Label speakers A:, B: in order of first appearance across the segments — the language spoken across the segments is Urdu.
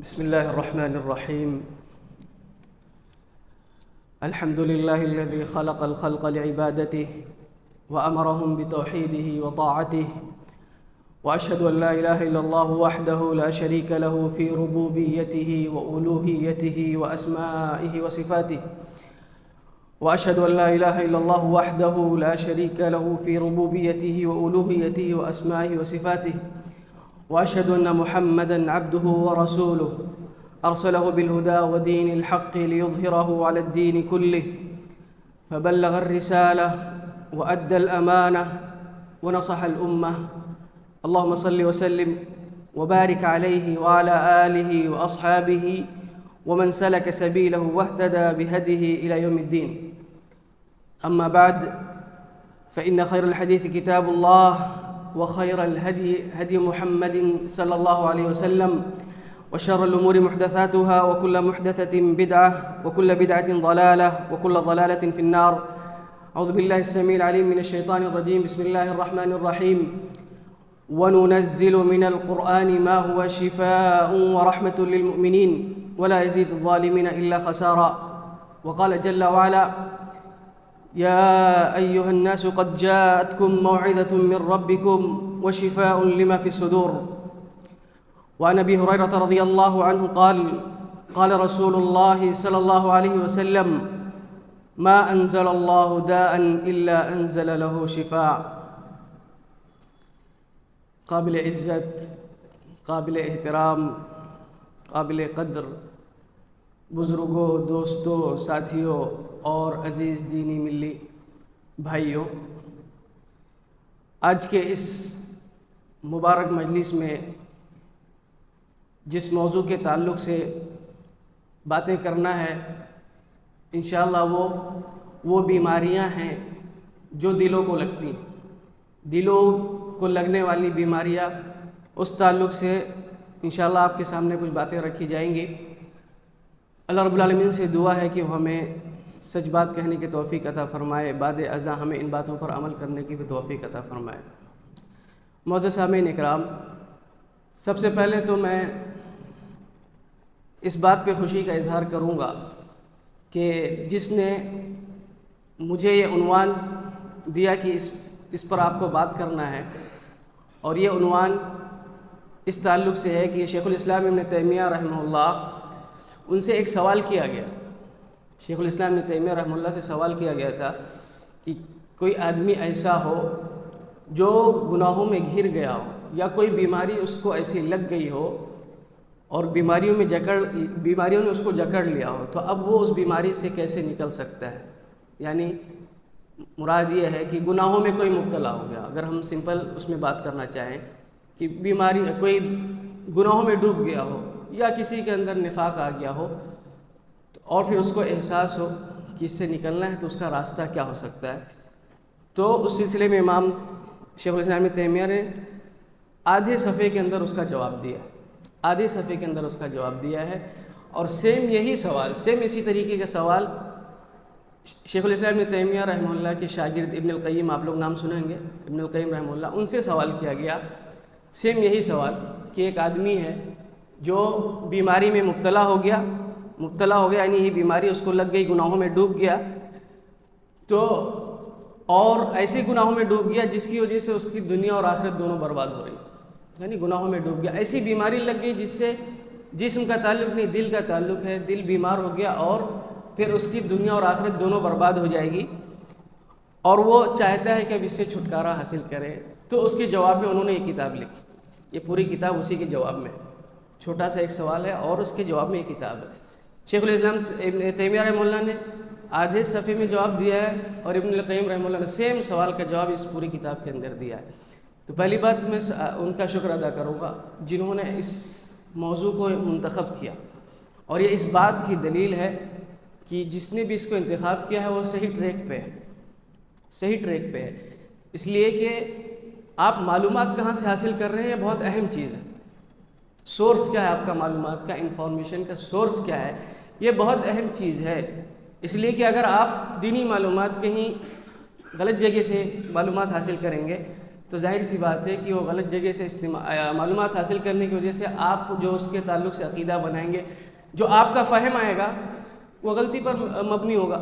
A: بسم الله الرحمن الرحيم. الحمد لله الذي خلق الخلق لعبادته وأمرهم بتوحيده وطاعته، وأشهد أن لا إله إلا الله وحده لا شريك له في ربوبيته وألوهيته وأسمائه وصفاته، وأشهد أن لا إله إلا الله وحده لا شريك له في ربوبيته وألوهيته وأسمائه وصفاته، وأشهد أن محمدًا عبده ورسوله أرسله بالهدى ودين الحق ليظهره على الدين كله، فبلغ الرسالة وأدى الأمانة ونصح الأمة. اللهم صل وسلم وبارك عليه وعلى آله وأصحابه ومن سلك سبيله واهتدى بهديه إلى يوم الدين. أما بعد، فإن خير الحديث كتاب الله، وخير الهدي هدي محمد صلى الله عليه وسلم، وشر الأمور محدثاتها، وكل محدثة بدعة، وكل بدعة ضلالة، وكل ضلالة في النار. أعوذ بالله السميع العليم من الشيطان الرجيم. بسم الله الرحمن الرحيم. وننزل من القرآن ما هو شفاء ورحمة للمؤمنين ولا يزيد الظالمين إلا خسارا. وقال جل وعلا: يا أيها الناس قد جاءتكم موعظة من ربكم وشفاء لما في الصدور. وعن أبي هريرة رضي الله عنه قال: قال رسول الله صلى الله عليه وسلم: ما أنزل الله داء إلا أنزل له شفاء. قابل عزت، قابل احترام، قابل قدر بزرگوں، دوستوں، ساتھیوں اور عزیز دینی ملی بھائیوں، آج کے اس مبارک مجلس میں جس موضوع کے تعلق سے باتیں کرنا ہے، انشاءاللہ وہ بیماریاں ہیں جو دلوں کو لگتی ہیں. دلوں کو لگنے والی بیماریاں، اس تعلق سے انشاءاللہ آپ کے سامنے کچھ باتیں رکھی جائیں گی. اللہ رب العالمین سے دعا ہے کہ وہ ہمیں سچ بات کہنے کی توفیق عطا فرمائے، بعد ازاں ہمیں ان باتوں پر عمل کرنے کی بھی توفیق عطا فرمائے. معزز سامعین اکرام، سب سے پہلے تو میں اس بات پہ خوشی کا اظہار کروں گا کہ جس نے مجھے یہ عنوان دیا کہ اس پر آپ کو بات کرنا ہے، اور یہ عنوان اس تعلق سے ہے کہ شیخ الاسلام ابن تیمیہ رحمہ اللہ، ان سے ایک سوال کیا گیا. شیخ الاسلام ابن تیمیہ رحمہ اللہ سے سوال کیا گیا تھا کہ کوئی آدمی ایسا ہو جو گناہوں میں گھر گیا ہو، یا کوئی بیماری اس کو ایسی لگ گئی ہو اور بیماریوں نے اس کو جکڑ لیا ہو، تو اب وہ اس بیماری سے کیسے نکل سکتا ہے. یعنی مراد یہ ہے کہ گناہوں میں کوئی مبتلا ہو گیا، اگر ہم سمپل اس میں بات کرنا چاہیں کہ کوئی گناہوں میں ڈوب گیا ہو، یا کسی کے اندر نفاق آ گیا ہو، اور پھر اس کو احساس ہو کہ اس سے نکلنا ہے، تو اس کا راستہ کیا ہو سکتا ہے. تو اس سلسلے میں امام شیخ الاسلام ابن تیمیہ نے آدھے صفحے کے اندر اس کا جواب دیا ہے. اور سیم اسی طریقے کا سوال شیخ الاسلام ابن تیمیہ رحمہ اللہ کے شاگرد ابن القیم، آپ لوگ نام سنیں گے، ابن القیم رحمہ اللہ، ان سے سوال کیا گیا. سیم یہی سوال کہ ایک آدمی ہے جو بیماری میں مبتلا ہو گیا، یعنی یہ بیماری اس کو لگ گئی، گناہوں میں ڈوب گیا، تو اور ایسے گناہوں میں ڈوب گیا جس کی وجہ سے اس کی دنیا اور آخرت دونوں برباد ہو رہی. یعنی گناہوں میں ڈوب گیا، ایسی بیماری لگ گئی جس سے جسم کا تعلق نہیں، دل کا تعلق ہے، دل بیمار ہو گیا، اور پھر اس کی دنیا اور آخرت دونوں برباد ہو جائے گی، اور وہ چاہتا ہے کہ اب اس سے چھٹکارا حاصل کرے. تو اس کے جواب میں انہوں نے یہ کتاب لکھی. یہ پوری کتاب اسی کے جواب میں، چھوٹا سا ایک سوال ہے اور اس کے جواب میں یہ کتاب ہے. شیخ الاسلام ابن تیمیہ رحمہ اللہ نے آدھے صفحے میں جواب دیا ہے، اور ابن القیم رحمہ اللہ نے سیم سوال کا جواب اس پوری کتاب کے اندر دیا ہے. تو پہلی بات میں ان کا شکر ادا کروں گا جنہوں نے اس موضوع کو منتخب کیا، اور یہ اس بات کی دلیل ہے کہ جس نے بھی اس کو انتخاب کیا ہے وہ صحیح ٹریک پہ ہے. اس لیے کہ آپ معلومات کہاں سے حاصل کر رہے ہیں، یہ بہت اہم چیز ہے. سورس کیا ہے آپ کا، معلومات کا، انفارمیشن کا سورس کیا ہے، یہ بہت اہم چیز ہے. اس لیے کہ اگر آپ دینی معلومات کہیں غلط جگہ سے معلومات حاصل کریں گے تو ظاہر سی بات ہے کہ وہ غلط جگہ سے معلومات حاصل کرنے کی وجہ سے آپ جو اس کے تعلق سے عقیدہ بنائیں گے، جو آپ کا فہم آئے گا وہ غلطی پر مبنی ہوگا.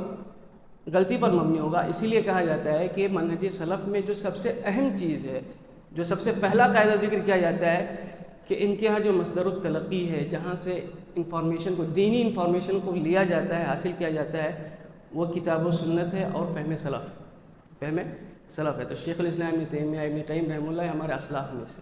A: اسی لیے کہا جاتا ہے کہ منہج سلف میں جو سب سے اہم چیز ہے، جو سب سے پہلا قاعدہ ذکر کیا جاتا ہے کہ ان کے ہاں جو مصدر التلقی ہے، جہاں سے انفارمیشن کو، دینی انفارمیشن کو لیا جاتا ہے، حاصل کیا جاتا ہے، وہ کتاب و سنت ہے اور فہم سلف ہے. تو شیخ الاسلام ابن تیمیہ، ابن قیم رحمہ اللہ ہمارے اسلاف میں سے.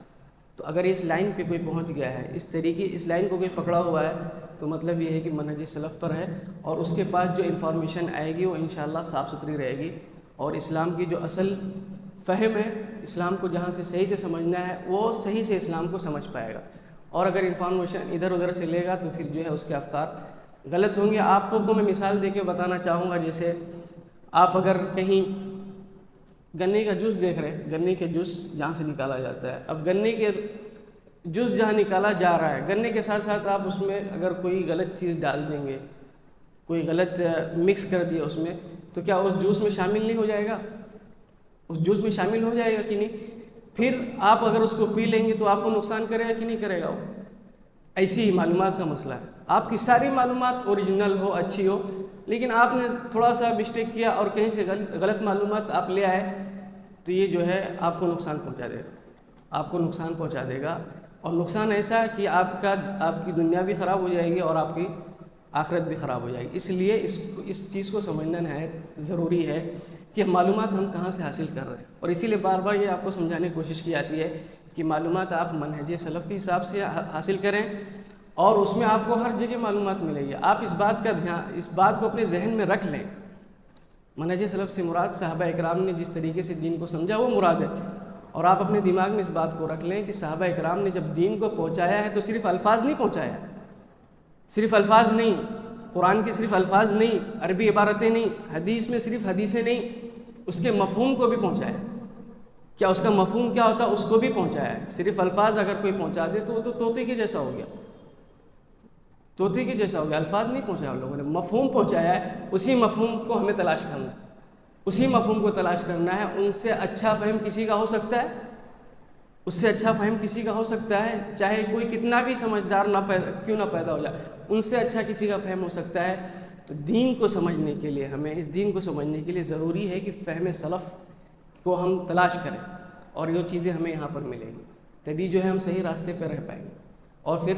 A: تو اگر اس لائن پہ کوئی پہنچ گیا ہے، اس لائن کو کوئی پکڑا ہوا ہے، تو مطلب یہ ہے کہ منہج سلف پر ہے، اور اس کے پاس جو انفارمیشن آئے گی وہ انشاءاللہ صاف ستھری رہے گی، اور اسلام کی جو اصل فہم ہے، اسلام کو جہاں سے صحیح سے سمجھنا ہے، وہ صحیح سے اسلام کو سمجھ پائے گا. اور اگر انفارمیشن ادھر ادھر سے لے گا تو پھر جو ہے اس کے افکار غلط ہوں گے. آپ کو میں مثال دے کے بتانا چاہوں گا. جیسے آپ اگر کہیں گنے کا جوس دیکھ رہے ہیں، گنے کے جوس جہاں سے نکالا جاتا ہے، اب گنے کے جوس جہاں نکالا جا رہا ہے، گنے کے ساتھ ساتھ آپ اس میں اگر کوئی غلط چیز ڈال دیں گے، کوئی غلط مکس کر دیا اس میں، تو کیا اس جوس میں شامل نہیں ہو جائے گا؟ اس جوس میں شامل ہو جائے گا کہ نہیں؟ پھر آپ اگر اس کو پی لیں گے تو آپ کو نقصان کرے گا کہ نہیں کرے گا؟ وہ ایسی ہی معلومات کا مسئلہ ہے. آپ کی ساری معلومات اوریجنل ہو، اچھی ہو، لیکن آپ نے تھوڑا سا مسٹیک کیا اور کہیں سے غلط معلومات آپ لے آئے، تو یہ جو ہے آپ کو نقصان پہنچا دے گا. اور نقصان ایسا ہے کہ آپ کی دنیا بھی خراب ہو جائے گی اور آپ کی آخرت بھی خراب ہو جائے گی. اس لیے اس چیز کو سمجھنا نہایت ضروری ہے کہ معلومات ہم کہاں سے حاصل کر رہے ہیں. اور اسی لیے بار بار یہ آپ کو سمجھانے کی کوشش کی جاتی ہے کہ معلومات آپ منہج سلف کے حساب سے حاصل کریں، اور اس میں آپ کو ہر جگہ معلومات ملے گی. آپ اس بات کو اپنے ذہن میں رکھ لیں. منہج سلف سے مراد صحابہ اکرام نے جس طریقے سے دین کو سمجھا وہ مراد ہے. اور آپ اپنے دماغ میں اس بات کو رکھ لیں کہ صحابہ اکرام نے جب دین کو پہنچایا ہے تو صرف الفاظ نہیں پہنچایا، صرف الفاظ نہیں، قرآن کی صرف الفاظ نہیں، عربی عبارتیں نہیں، حدیث میں صرف حدیثیں نہیں، اس کے مفہوم کو بھی پہنچایا. کیا اس کا مفہوم کیا ہوتا ہے اس کو بھی پہنچایا ہے. صرف الفاظ اگر کوئی پہنچا دے تو وہ تو طوطے کے جیسا ہو گیا، الفاظ نہیں پہنچایا ان لوگوں نے، مفہوم پہنچایا ہے. اسی مفہوم کو ہمیں تلاش کرنا ہے. ان سے اچھا فہم کسی کا ہو سکتا ہے، چاہے کوئی کتنا بھی سمجھدار کیوں نہ پیدا ہو جائے، ان سے اچھا کسی کا فہم ہو سکتا ہے. تو دین کو سمجھنے کے لیے اس دین کو سمجھنے کے لیے ضروری ہے کہ فہم سلف کو ہم تلاش کریں، اور یہ چیزیں ہمیں یہاں پر ملیں گی. تبھی جو ہے ہم صحیح راستے پہ رہ پائیں گے، اور پھر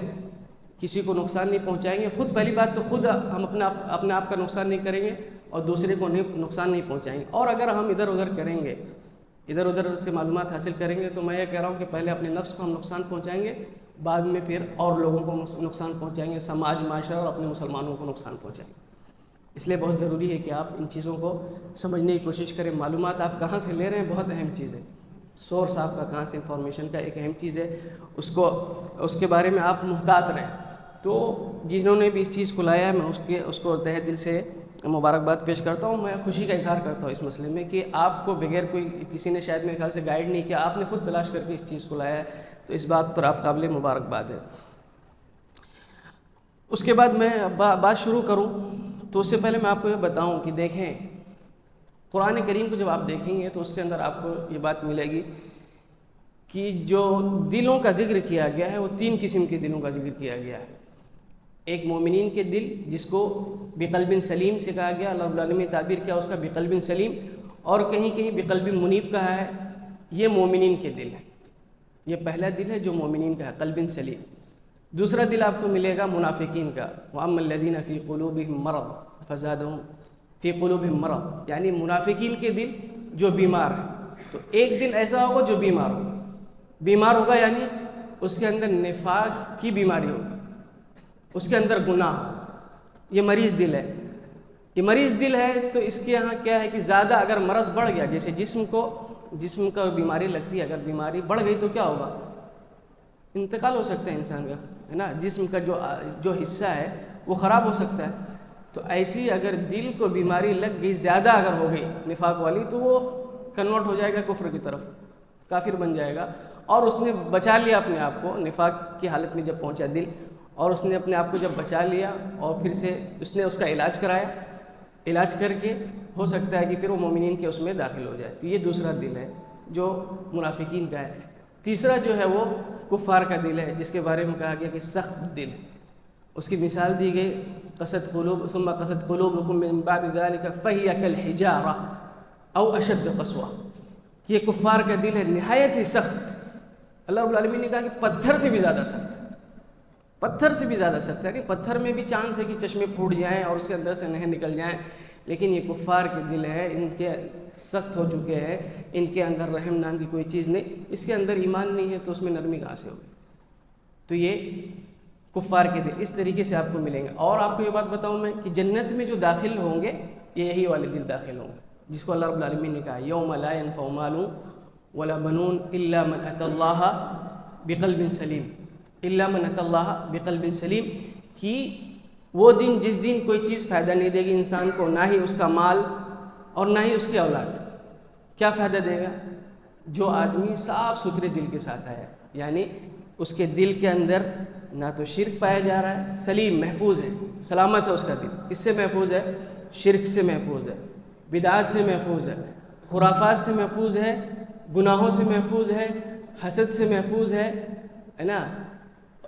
A: کسی کو نقصان نہیں پہنچائیں گے. خود پہلی بات تو خود ہم اپنے آپ کا نقصان نہیں کریں گے، اور دوسرے کو نقصان نہیں پہنچائیں گے. اور اگر ہم ادھر ادھر سے معلومات حاصل کریں گے تو میں یہ کہہ رہا ہوں کہ پہلے اپنے نفس کو ہم نقصان پہنچائیں گے، بعد میں پھر اور لوگوں کو نقصان پہنچائیں گے، سماج، معاشرہ اور اپنے مسلمانوں کو نقصان پہنچائیں گے. اس لیے بہت ضروری ہے کہ آپ ان چیزوں کو سمجھنے کی کوشش کریں. معلومات آپ کہاں سے لے رہے ہیں بہت اہم چیز ہے. سورس آپ کا کہاں سے انفارمیشن کا ایک اہم چیز ہے، اس کے بارے میں آپ محتاط رہیں. تو جنہوں نے بھی اس چیز کو لایا ہے میں اس کو تہہ دل سے مبارکباد پیش کرتا ہوں. میں خوشی کا اظہار کرتا ہوں اس مسئلے میں کہ آپ کو بغیر کسی نے شاید میرے خیال سے گائیڈ نہیں کیا، آپ نے خود تلاش کر کے اس چیز کو لایا ہے، تو اس بات پر آپ قابل مبارکباد ہے. اس کے بعد میں بات شروع کروں تو اس سے پہلے میں آپ کو یہ بتاؤں کہ دیکھیں، قرآن کریم کو جب آپ دیکھیں گے تو اس کے اندر آپ کو یہ بات ملے گی کہ جو دلوں کا ذکر کیا گیا ہے وہ 3 قسم کے دلوں کا ذکر کیا گیا ہے. ایک مومنین کے دل جس کو بقلب سلیم سے کہا گیا، اللہ رب العالمین نے تعبیر کیا اس کا بقلب سلیم، اور کہیں بقلب منیب کہا ہے. یہ مومنین کے دل ہے، یہ پہلا دل ہے جو مومنین کا ہے، قلب سلیم. دوسرا دل آپ کو ملے گا منافقین کا، وَأَمَّا الَّذِينَ فِي قُلُوبِهِم مَرَضٌ فَزَادَهُمْ فِي قُلُوبِهِم مَرَضٌ، یعنی منافقین کے دل جو بیمار ہے. تو ایک دل ایسا ہوگا جو بیمار ہوگا، یعنی اس کے اندر نفاق کی بیماری ہوگی، اس کے اندر گناہ، یہ مریض دل ہے. یہ مریض دل ہے تو اس کے یہاں کیا ہے کہ زیادہ اگر مرض بڑھ گیا، جیسے جسم کا بیماری لگتی ہے، اگر بیماری بڑھ گئی تو کیا ہوگا؟ انتقال ہو سکتا ہے انسان کا، ہے نا، جسم کا جو حصہ ہے وہ خراب ہو سکتا ہے. تو ایسی اگر دل کو بیماری لگ گئی، زیادہ اگر ہو گئی نفاق والی، تو وہ کنورٹ ہو جائے گا کفر کی طرف، کافر بن جائے گا. اور اس نے بچا لیا اپنے آپ کو نفاق کی حالت میں جب پہنچا دل، اور اس نے اپنے آپ کو جب بچا لیا اور پھر سے اس نے اس کا علاج کرایا، علاج کر کے ہو سکتا ہے کہ پھر وہ مومنین کے اس میں داخل ہو جائے. تو یہ دوسرا دل ہے. جو منافقین کا ہے۔ تیسرا جو ہے وہ کفار کا دل ہے، جس کے بارے میں کہا گیا کہ سخت دل، اس کی مثال دی گئی قست قلوب ثم قست قلوبکم من بعد ذلك فهي كالحجارہ او اشد قسوہ، کہ یہ کفار کا دل ہے نہایت ہی سخت۔ اللہ رب العالمین نے کہا کہ پتھر سے بھی زیادہ سخت، پتھر سے بھی زیادہ سخت ہے، کہ پتھر میں بھی چانس ہے کہ چشمے پھوٹ جائیں اور اس کے اندر سے نہر نکل جائیں، لیکن یہ کفار کے دل ہے، ان کے سخت ہو چکے ہیں، ان کے اندر رحم نام کی کوئی چیز نہیں، اس کے اندر ایمان نہیں ہے تو اس میں نرمی کہاں سے ہوگی؟ تو یہ کفار کے دل اس طریقے سے آپ کو ملیں گے۔ اور آپ کو یہ بات بتاؤں میں کہ جنت میں جو داخل ہوں گے یہی والے دل داخل ہوں گے، جس کو اللہ رب العالمین نے کہا یوم لا ينفع مال ولا بنون الا من اتى الله بقلب سلیم، الا من اتى الله بقلب سلیم، کہ وہ دن جس دن کوئی چیز فائدہ نہیں دے گی انسان کو، نہ ہی اس کا مال اور نہ ہی اس کی اولاد۔ کیا فائدہ دے گا؟ جو آدمی صاف ستھرے دل کے ساتھ آیا، یعنی اس کے دل کے اندر نہ تو شرک پایا جا رہا ہے، سلیم محفوظ ہے، سلامت ہے اس کا دل۔ کس سے محفوظ ہے؟ شرک سے محفوظ ہے، بدعات سے محفوظ ہے، خرافات سے محفوظ ہے، گناہوں سے محفوظ ہے، حسد سے محفوظ ہے نا،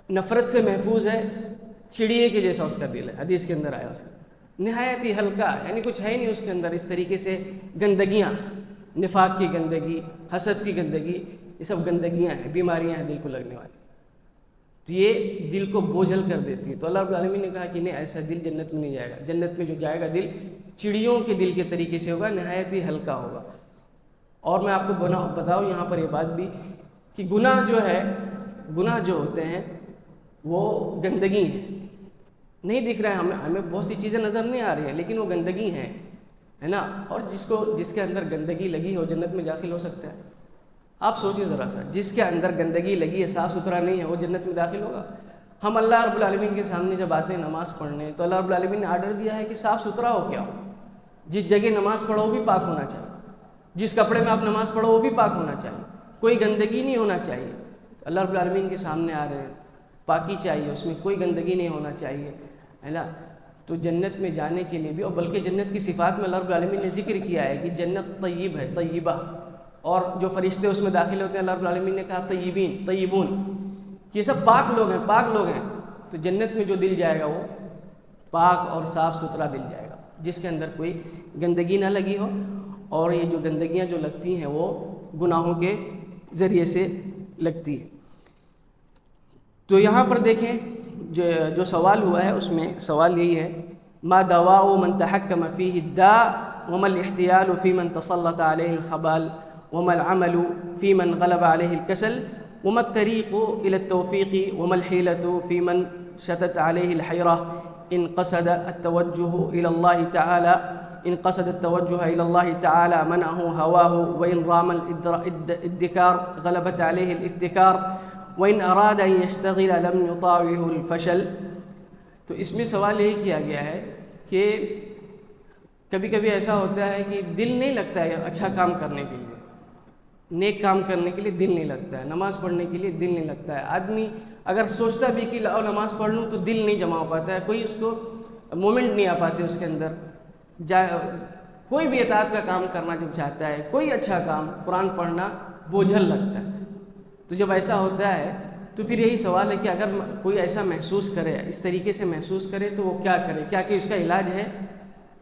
A: نفرت سے محفوظ ہے، چڑیے کے جیسا اس کا دل ہے، حدیث کے اندر آیا اس کا، نہایت ہی ہلکا، یعنی کچھ ہے ہی نہیں اس کے اندر اس طریقے سے گندگیاں، نفاق کی گندگی، حسد کی گندگی، یہ سب گندگیاں ہیں، بیماریاں ہیں دل کو لگنے والی، تو یہ دل کو بوجھل کر دیتی ہے۔ تو اللہ رب العالمین نے کہا کہ نہیں، ایسا دل جنت میں نہیں جائے گا، جنت میں جو جائے گا دل چڑیوں کے دل کے طریقے سے ہوگا، نہایت ہی ہلکا ہوگا۔ اور میں آپ کو بتاؤں یہاں پر یہ بات بھی کہ گناہ جو ہے، گناہ جو ہوتے ہیں وہ گندگی ہیں، نہیں دکھ رہا ہے ہمیں بہت سی چیزیں نظر نہیں آ رہی ہیں، لیکن وہ گندگی ہیں، ہے نا۔ اور جس کے اندر گندگی لگی ہو جنت میں داخل ہو سکتا ہے؟ آپ سوچیں ذرا سا، جس کے اندر گندگی لگی ہے، صاف ستھرا نہیں ہے، وہ جنت میں داخل ہوگا؟ ہم اللہ رب العالمین کے سامنے جب آتے ہیں نماز پڑھنے، تو اللہ رب العالمین نے آرڈر دیا ہے کہ صاف ستھرا ہو کیا ہو، جس جگہ نماز پڑھو وہ بھی پاک ہونا چاہیے، جس کپڑے میں آپ نماز پڑھو وہ بھی پاک ہونا چاہیے، کوئی گندگی نہیں ہونا چاہیے۔ اللہ رب العالمین کے سامنے آ رہے ہیں، پاکی چاہیے، اس میں کوئی گندگی نہیں ہونا چاہیے، ہے نا۔ تو جنت میں جانے کے لیے بھی، اور بلکہ جنت کی صفات میں اللہ رب العالمین نے ذکر کیا ہے کہ جنت طیب ہے، طیبہ، اور جو فرشتے اس میں داخل ہوتے ہیں اللہ رب العالمین نے کہا طیبین، طیبون، یہ سب پاک لوگ ہیں، پاک لوگ ہیں۔ تو جنت میں جو دل جائے گا وہ پاک اور صاف ستھرا دل جائے گا، جس کے اندر کوئی گندگی نہ لگی ہو، اور یہ جو گندگیاں جو لگتی ہیں وہ گناہوں کے ذریعے سے لگتی ہے۔ تو یہاں پر دیکھیں جو سوال ہوا ہے اس میں سوال یہی ہے، ما دواء من تحکم فیہ الداء وما الاحتیال فی من تسلط علیہ الخبال وما العمل فی من غلب علیہ الکسل وما الطریق الى التوفیق وما الحیلة فی من شتت علیہ الحیرہ ان قصد التوجہ الى اللہ تعالی إن قصد التوجه إلى الله تعالى منعه هواه وإن رام الادكار غلبت عليه الافتكار وإن أراد أن يشتغل لم يطاوعه الفشل۔ تو اس میں سوال یہی کیا گیا ہے کہ کبھی کبھی ایسا ہوتا ہے کہ دل نہیں لگتا ہے اچھا کام کرنے کے لیے، نیک کام کرنے کے لیے دل نہیں لگتا ہے، نماز پڑھنے کے لیے دل نہیں لگتا ہے۔ آدمی اگر سوچتا بھی کہ لاؤ نماز پڑھ لوں تو دل نہیں جمع ہو پاتا ہے، کوئی اس کو مومنٹ نہیں آ پاتے اس کے اندر، کوئی بھی اطاعت کا کام کرنا جب چاہتا ہے، کوئی اچھا کام، قرآن پڑھنا بوجھل لگتا ہے۔ تو جب ایسا ہوتا ہے تو پھر یہی سوال ہے کہ اگر کوئی ایسا محسوس کرے، اس طریقے سے محسوس کرے تو وہ کیا کرے، کیا کہ اس کا علاج ہے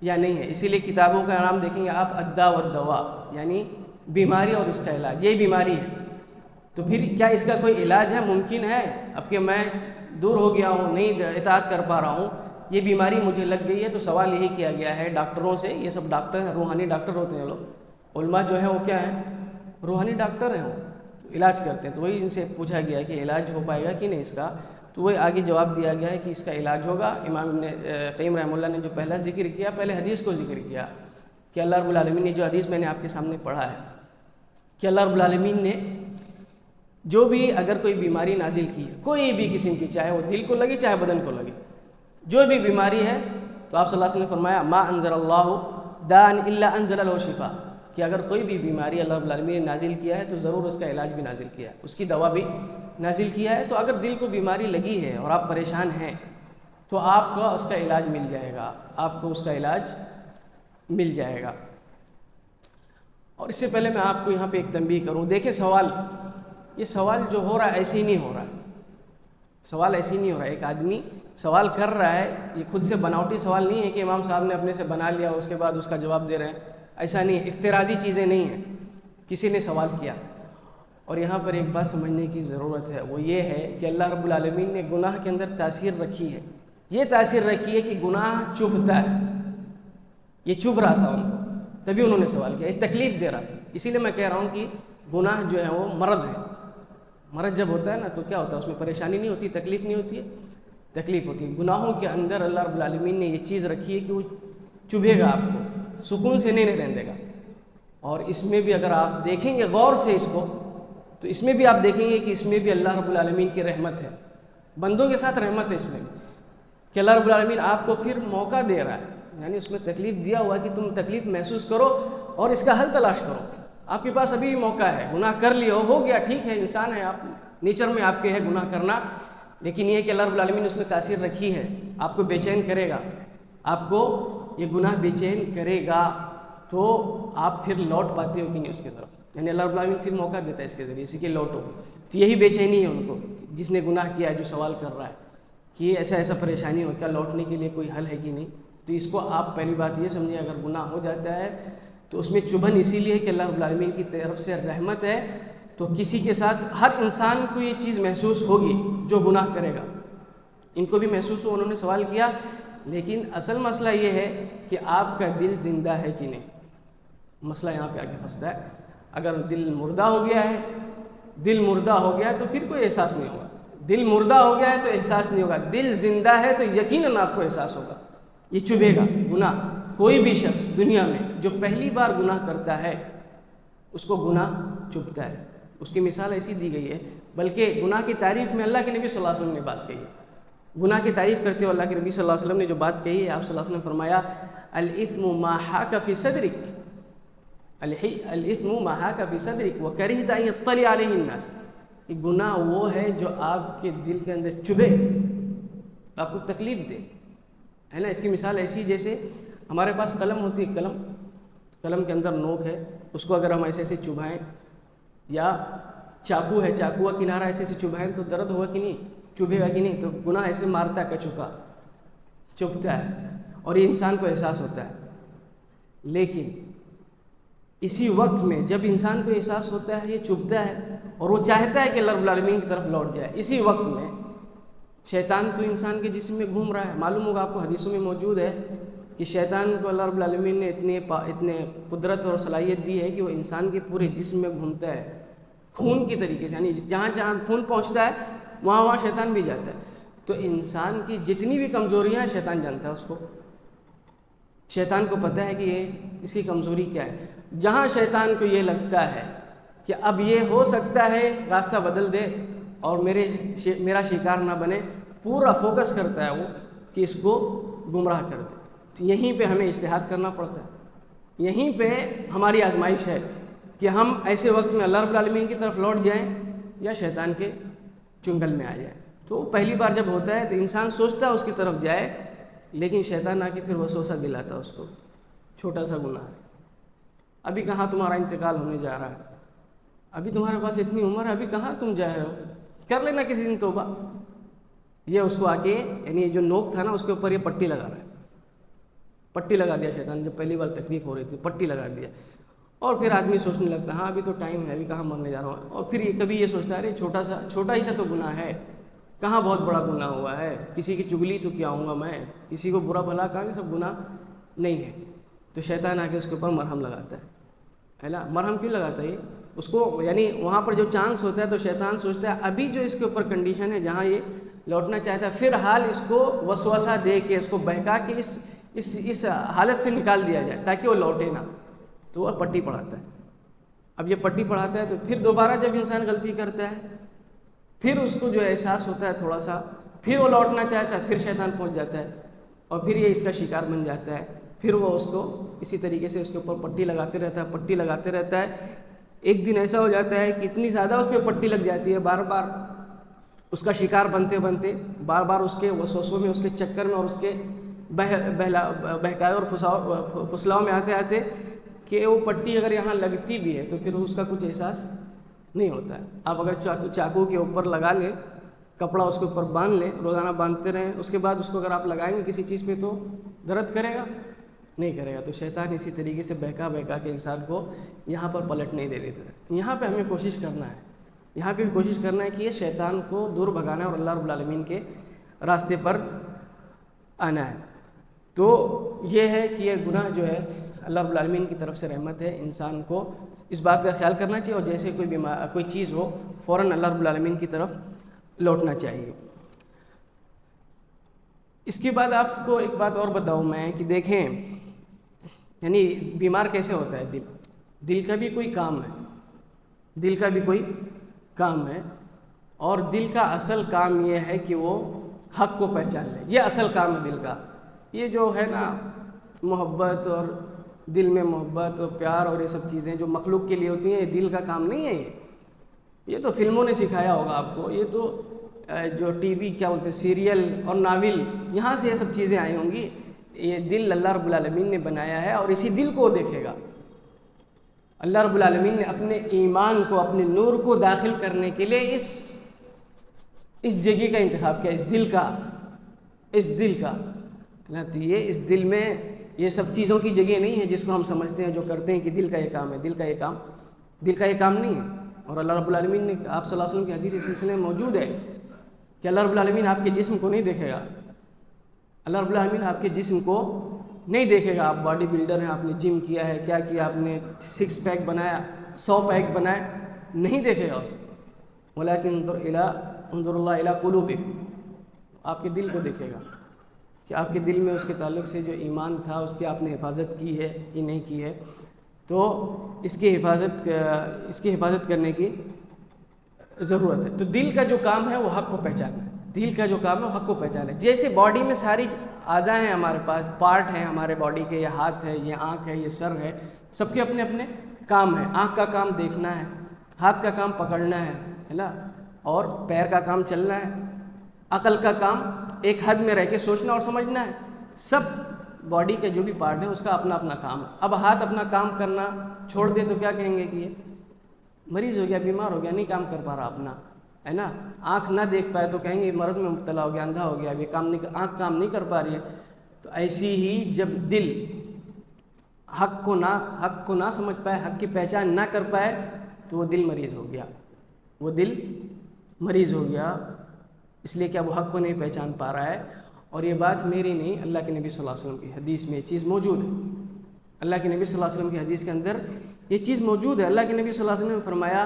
A: یا نہیں ہے؟ اسی لیے کتابوں کا نام دیکھیں گے آپ، الداء والدواء، یعنی بیماری اور اس کا علاج، یہی بیماری ہے۔ تو پھر کیا اس کا کوئی علاج ہے؟ ممکن ہے؟ اب کہ میں دور ہو گیا ہوں، نہیں اطاعت کر پا رہا ہوں، یہ بیماری مجھے لگ گئی ہے، تو سوال یہی کیا گیا ہے ڈاکٹروں سے، یہ سب ڈاکٹر ہیں، روحانی ڈاکٹر ہوتے ہیں لوگ، علماء جو ہیں وہ کیا ہیں؟ روحانی ڈاکٹر ہیں، وہ علاج کرتے ہیں۔ تو وہی ان سے پوچھا گیا کہ علاج ہو پائے گا کہ نہیں اس کا، تو وہی آگے جواب دیا گیا ہے کہ اس کا علاج ہوگا۔ امام ابن قیم رحمہ اللہ نے جو پہلا ذکر کیا، پہلے حدیث کو ذکر کیا کہ اللہ رب العالمین نے جو حدیث میں نے آپ کے سامنے پڑھا ہے کہ اللہ رب العالمین نے جو بھی اگر کوئی بیماری نازل کی ہے، کوئی بھی قسم کی، چاہے وہ دل کو لگے چاہے بدن کو لگے، جو بھی بیماری ہے، تو آپ صلی اللہ علیہ وسلم نے فرمایا ما انزل اللہ داء الا انزل له شفاء، کہ اگر کوئی بھی بیماری اللہ رب العالمین نے نازل کیا ہے تو ضرور اس کا علاج بھی نازل کیا ہے، اس کی دوا بھی نازل کیا ہے۔ تو اگر دل کو بیماری لگی ہے اور آپ پریشان ہیں تو آپ کو اس کا علاج مل جائے گا، آپ کو اس کا علاج مل جائے گا۔ اور اس سے پہلے میں آپ کو یہاں پہ ایک تنبیہ کروں، دیکھیں سوال، یہ سوال جو ہو رہا ہے ایسے ہی نہیں ہو رہا ہے، سوال ایسے ہی نہیں ہو رہا ہے. ایک آدمی سوال کر رہا ہے، یہ خود سے بناوٹی سوال نہیں ہے کہ امام صاحب نے اپنے سے بنا لیا اور اس کے بعد اس کا جواب دے رہے ہیں، ایسا نہیں ہے، افتراضی چیزیں نہیں ہیں، کسی نے سوال کیا. اور یہاں پر ایک بات سمجھنے کی ضرورت ہے، وہ یہ ہے کہ اللہ رب العالمین نے گناہ کے اندر تاثیر رکھی ہے. یہ تاثیر رکھی ہے کہ گناہ چبھتا ہے، یہ چبھ رہا تھا ان کو، تبھی انہوں نے سوال کیا، یہ تکلیف دے رہا تھا. اسی لیے میں کہہ رہا ہوں کہ گناہ جو ہے وہ مرض ہے. مرض جب ہوتا ہے نا تو کیا ہوتا ہے، اس میں پریشانی نہیں ہوتی، تکلیف نہیں ہوتی ہے، تکلیف ہوتی ہے. گناہوں کے اندر اللہ رب العالمین نے یہ چیز رکھی ہے کہ وہ چبھے گا، آپ کو سکون سے نہیں رہنے دے گا. اور اس میں بھی اگر آپ دیکھیں گے غور سے اس کو، تو اس میں بھی آپ دیکھیں گے کہ اس میں بھی اللہ رب العالمین کی رحمت ہے، بندوں کے ساتھ رحمت ہے اس میں بھی، کہ اللہ رب العالمین آپ کو پھر موقع دے رہا ہے. یعنی اس میں تکلیف دیا ہوا ہے کہ تم تکلیف محسوس کرو اور اس کا حل تلاش کرو. آپ کے پاس ابھی بھی موقع ہے، گناہ کر لیا ہو گیا، ٹھیک ہے، انسان ہے آپ، نیچر میں آپ کے ہے گناہ کرنا، لیکن یہ ہے کہ اللہ رب العالمین نے اس میں تاثیر رکھی ہے، آپ کو بے چین کرے گا، آپ کو یہ گناہ بے چین کرے گا، تو آپ پھر لوٹ پاتے ہو کہ نہیں اس کی طرف. یعنی اللہ رب العالمین پھر موقع دیتا ہے اس کے ذریعے، اسی کے لوٹو. تو یہی بے چینی ہے ان کو، جس نے گناہ کیا ہے، جو سوال کر رہا ہے کہ ایسا ایسا پریشانی ہو، کیا لوٹنے کے لیے کوئی حل ہے کہ نہیں. تو اس کو آپ پہلی بات یہ سمجھیں، اگر گناہ ہو جاتا ہے تو اس میں چبھن اسی لیے کہ اللہ رب العالمین کی طرف سے رحمت ہے. تو کسی کے ساتھ، ہر انسان کو یہ چیز محسوس ہوگی جو گناہ کرے گا. ان کو بھی محسوس ہو، انہوں نے سوال کیا، لیکن اصل مسئلہ یہ ہے کہ آپ کا دل زندہ ہے کہ نہیں. مسئلہ یہاں پہ آگے پھنستا ہے. اگر دل مردہ ہو گیا ہے، دل مردہ ہو گیا ہے تو پھر کوئی احساس نہیں ہوگا. دل مردہ ہو گیا ہے تو احساس نہیں ہوگا. دل زندہ ہے تو یقیناً آپ کو احساس ہوگا، یہ چبھے گا گناہ. کوئی بھی شخص دنیا میں جو پہلی بار گناہ کرتا ہے اس کو گناہ چبھتا ہے. اس کی مثال ایسی دی گئی ہے، بلکہ گناہ کی تعریف میں اللہ کے نبی صلی اللہ علیہ وسلم نے بات کہی ہے. گناہ کی تعریف کرتے ہوئے اللہ کے نبی صلی اللہ علیہ وسلم نے جو بات کہی ہے، آپ صلی اللہ علیہ وسلم نے فرمایا الاثم ما حاک فی صدرک، الاثم ما حاک فی صدرک وکرہت ان یطلع علیہ الناس. کہ گناہ وہ ہے جو آپ کے دل کے اندر چبھے، آپ کو تکلیف دے، ہے نا. اس کی مثال ایسی جیسے ہمارے پاس قلم ہوتی ہے، قلم کے اندر نوک ہے، اس کو اگر ہم ایسے ایسے چبھائیں، یا چاقو ہے، چاقو کا کنارہ ایسے ایسے چبھائیں تو درد ہوگا کہ نہیں، چبھے گا کہ نہیں. تو گناہ ایسے مارتا ہے، کچوکا چبھتا ہے، اور یہ انسان کو احساس ہوتا ہے. لیکن اسی وقت میں جب انسان کو احساس ہوتا ہے، یہ چبھتا ہے اور وہ چاہتا ہے کہ اللہ رب العالمین کی طرف لوٹ جائے، اسی وقت میں شیطان تو انسان کے جسم میں گھوم رہا ہے. معلوم ہوگا آپ کو، حدیثوں میں موجود ہے کہ شیطان کو اللہ رب العالمین نے اتنے قدرت اور صلاحیت دی ہے کہ وہ انسان کے پورے جسم میں گھومتا ہے خون کی طریقے سے. یعنی جہاں جہاں خون پہنچتا ہے وہاں وہاں شیطان بھی جاتا ہے. تو انسان کی جتنی بھی کمزوریاں ہیں شیطان جانتا ہے اس کو. شیطان کو پتہ ہے کہ یہ اس کی کمزوری کیا ہے. جہاں شیطان کو یہ لگتا ہے کہ اب یہ ہو سکتا ہے راستہ بدل دے اور میرا شکار نہ بنے، پورا فوکس کرتا ہے وہ کہ اس کو گمراہ کر دے. تو یہیں پہ ہمیں اجتہاد کرنا پڑتا ہے، یہیں پہ ہماری آزمائش ہے کہ ہم ایسے وقت میں اللہ رب العالمین کی طرف لوٹ جائیں یا شیطان کے چنگل میں آ جائیں. تو پہلی بار جب ہوتا ہے تو انسان سوچتا ہے اس کی طرف جائے، لیکن شیطان آ کے پھر وسوسہ دلاتا ہے اس کو، چھوٹا سا گناہ ہے، ابھی کہاں تمہارا انتقال ہونے جا رہا ہے، ابھی تمہارے پاس اتنی عمر ہے، ابھی کہاں تم جا رہے ہو، کر لینا کسی دن توبہ. یہ اس کو آ کے، یعنی جو نوک تھا نا اس کے اوپر یہ پٹی لگا رہا ہے، پٹی لگا دیا شیطان. جب پہلی بار تکلیف ہو رہی تھی پٹی لگا دیا، اور پھر آدمی سوچنے لگتا ہے ہاں ابھی تو ٹائم ہے، ابھی کہاں مرنے جا رہا ہوں. اور پھر یہ کبھی یہ سوچتا ہے ارے چھوٹا ہی سا تو گناہ ہے، کہاں بہت بڑا گناہ ہوا ہے، کسی کی چگلی تو کیا ہوں گا میں، کسی کو برا بھلا کہاں، یہ سب گناہ نہیں ہے. تو شیطان آ کے اس کے اوپر مرہم لگاتا ہے نا. مرہم کیوں لگاتا ہے یہ اس کو، یعنی وہاں پر جو چانس ہوتا ہے تو شیطان سوچتا ہے ابھی جو اس کے اوپر کنڈیشن ہے جہاں یہ لوٹنا چاہتا ہے، پھر حال اس کو وسوسہ دے کے، اس کو بہکا کے اس حالت سے نکال دیا جائے تاکہ وہ لوٹے نہ. تو وہ پٹی پڑھاتا ہے. اب یہ پٹی پڑھاتا ہے تو پھر دوبارہ جب انسان غلطی کرتا ہے، پھر اس کو جو احساس ہوتا ہے تھوڑا سا، پھر وہ لوٹنا چاہتا ہے، پھر شیطان پہنچ جاتا ہے اور پھر یہ اس کا شکار بن جاتا ہے. پھر وہ اس کو اسی طریقے سے اس کے اوپر پٹی لگاتے رہتا ہے. ایک دن ایسا ہو جاتا ہے کہ اتنی زیادہ اس پہ پٹی لگ جاتی ہے، بار بار اس کا شکار بنتے بار بار اس کے وسوسوں میں، اس کے چکر میں اور اس کے بہکائے اور پھسلاؤ میں آتے کہ وہ پٹی اگر یہاں لگتی بھی ہے تو پھر اس کا کچھ احساس نہیں ہوتا ہے. آپ اگر چاقو کے اوپر لگا لیں, کپڑا اس کے اوپر باندھ لیں, روزانہ باندھتے رہیں, اس کے بعد اس کو اگر آپ لگائیں گے کسی چیز پہ تو درد کرے گا؟ نہیں کرے گا. تو شیطان اسی طریقے سے بہکا بہکا کے انسان کو یہاں پر پلٹ نہیں دے دیتا. یہاں پہ ہمیں کوشش کرنا ہے, یہاں پہ بھی کوشش کرنا ہے کہ یہ شیطان کو دور بھگانا ہے اور اللہ رب العالمین کے راستے پر آنا ہے. تو یہ ہے کہ یہ گناہ جو ہے اللہ رب العالمین کی طرف سے رحمت ہے. انسان کو اس بات کا خیال کرنا چاہیے, اور جیسے کوئی چیز ہو فوراً اللہ رب العالمین کی طرف لوٹنا چاہیے. اس کے بعد آپ کو ایک بات اور بتاؤں میں کہ دیکھیں, یعنی بیمار کیسے ہوتا ہے دل. دل کا بھی کوئی کام ہے, دل کا بھی کوئی کام ہے, اور دل کا اصل کام یہ ہے کہ وہ حق کو پہچان لے. یہ اصل کام ہے دل کا. یہ جو ہے نا محبت اور دل میں محبت اور پیار اور یہ سب چیزیں جو مخلوق کے لیے ہوتی ہیں, یہ دل کا کام نہیں ہے. یہ تو فلموں نے سکھایا ہوگا آپ کو, یہ تو جو ٹی وی کیا بولتے ہیں سیریل اور ناول, یہاں سے یہ سب چیزیں آئی ہوں گی. یہ دل اللہ رب العالمین نے بنایا ہے اور اسی دل کو دیکھے گا. اللہ رب العالمین نے اپنے ایمان کو, اپنے نور کو داخل کرنے کے لیے اس جگہ کا انتخاب کیا, اس دل کا. تو یہ اس دل میں یہ سب چیزوں کی جگہ نہیں ہے جس کو ہم سمجھتے ہیں, جو کرتے ہیں کہ دل کا یہ کام ہے. دل کا یہ کام نہیں ہے. اور اللہ رب العالمین نے, آپ صلی اللہ علیہ وسلم کی حدیث اس سلسلے میں موجود ہے کہ اللہ رب العالمین آپ کے جسم کو نہیں دیکھے گا. اللہ رب العالمین آپ کے جسم کو نہیں دیکھے گا. آپ باڈی بلڈر ہیں, آپ نے جم کیا ہے, کیا کیا آپ نے, 6 پیک بنایا, 100 پیک بنائے, نہیں دیکھے گا اس کو. ولیکن انظر اللہ الی قلوبکم, آپ کے دل کو دیکھے گا کہ آپ کے دل میں اس کے تعلق سے جو ایمان تھا اس کی آپ نے حفاظت کی ہے کہ نہیں کی ہے. تو اس کی حفاظت کرنے کی ضرورت ہے. تو دل کا جو کام ہے وہ حق کو پہچاننا ہے. دل کا جو کام ہے وہ حق کو پہچاننا ہے. جیسے باڈی میں ساری اعضاء ہیں, ہمارے پاس پارٹ ہیں ہمارے باڈی کے, یہ ہاتھ ہے, یہ آنکھ ہے, یہ سر ہے, سب کے اپنے اپنے کام ہیں. آنکھ کا کام دیکھنا ہے, ہاتھ کا کام پکڑنا ہے نا, اور پیر کا کام چلنا ہے. عقل کا کام ایک حد میں رہ کے سوچنا اور سمجھنا ہے. سب باڈی کے جو بھی پارٹ ہیں اس کا اپنا اپنا کام ہے. اب ہاتھ اپنا کام کرنا چھوڑ دے تو کیا کہیں گے کہ یہ مریض ہو گیا, بیمار ہو گیا, نہیں کام کر پا رہا اپنا, ہے نا. آنکھ نہ دیکھ پائے تو کہیں گے مرض میں مبتلا ہو گیا, اندھا ہو گیا, اب یہ آنکھ کام نہیں کر پا رہی ہے. تو ایسی ہی جب دل حق کو نہ سمجھ پائے, حق کی پہچان نہ کر پائے, تو وہ دل مریض ہو گیا. وہ دل مریض ہو گیا اس لیے کیا وہ حق کو نہیں پہچان پا رہا ہے. اور یہ بات میری نہیں, اللہ کے نبی صلی اللہ علیہ وسلم کی حدیث میں یہ چیز موجود ہے. اللہ کے نبی صلی اللہ علیہ وسلم کی حدیث کے اندر یہ چیز موجود ہے. اللہ کے نبی صلی اللہ علیہ وسلم نے فرمایا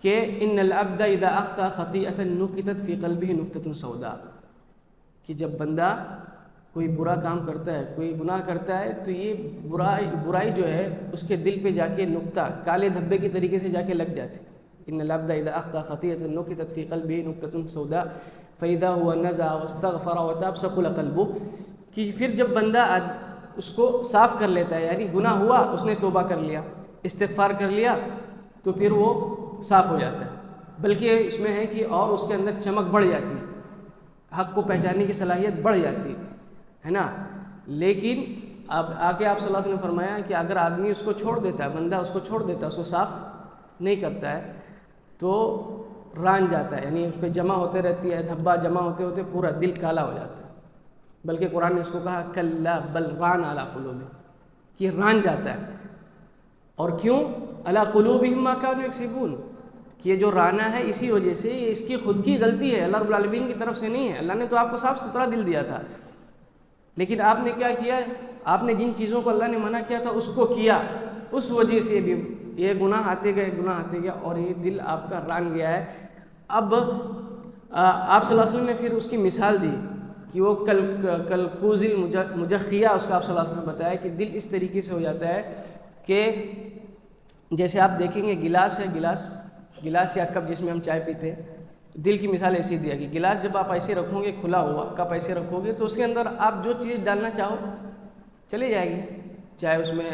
A: کہ ان العبد اذا اخطا خطیئۃ نکتت فی قلبہ نکتۃ سوداء, کہ جب بندہ کوئی برا کام کرتا ہے, کوئی گناہ کرتا ہے, تو یہ برائی جو ہے اس کے دل پہ جا کے نقطہ کالے دھبے کے طریقے سے جا کے لگ جاتی. ان العبد اذا اخطا خطیئۃ نکتت فی قلبہ نکتۃ سوداء فاذا هو نزع واستغفر وتاب ثقل قلبه, کہ پھر جب بندہ اس کو صاف کر لیتا ہے, یعنی گناہ ہوا, اس نے توبہ کر لیا, استغفار کر لیا, تو پھر وہ صاف ہو جاتا ہے. بلکہ اس میں ہے کہ اور اس کے اندر چمک بڑھ جاتی ہے, حق کو پہچاننے کی صلاحیت بڑھ جاتی ہے نا. لیکن اب آگے آپ صلی اللہ علیہ وسلم نے فرمایا کہ اگر آدمی اس کو چھوڑ دیتا ہے, بندہ اس کو چھوڑ دیتا ہے, اس کو صاف نہیں کرتا ہے, تو ران جاتا ہے, یعنی اس پہ جمع ہوتے رہتی ہے, دھبا جمع ہوتے ہوتے پورا دل کالا ہو جاتا ہے. بلکہ قرآن نے اس کو کہا کلا بل ران علی قلوبہم, کہ ران جاتا ہے. اور کیوں؟ علی قلوبہم ما کانوا یکسبون, کہ یہ جو رانا ہے اسی وجہ سے, یہ اس کی خود کی غلطی ہے, اللہ رب العالمین کی طرف سے نہیں ہے. اللہ نے تو آپ کو صاف ستھرا دل دیا تھا, لیکن آپ نے کیا کیا, آپ نے جن چیزوں کو اللہ نے منع کیا تھا اس کو کیا, اس وجہ سے بھی یہ گناہ آتے گئے اور یہ دل آپ کا ران گیا ہے. اب آپ صلی اللہ علیہ وسلم نے پھر اس کی مثال دی کہ وہ کلکوز المجخیہ, اس کا آپ صلی اللہ علیہ وسلم نے بتایا کہ دل اس طریقے سے ہو جاتا ہے کہ جیسے آپ دیکھیں گے گلاس ہے, گلاس یا کپ جس میں ہم چائے پیتے ہیں, دل کی مثال ایسی دیا کہ گلاس جب آپ ایسے رکھو گے کھلا ہوا, کپ ایسے رکھو گے, تو اس کے اندر آپ جو چیز ڈالنا چاہو چلی جائے گی. چاہے اس میں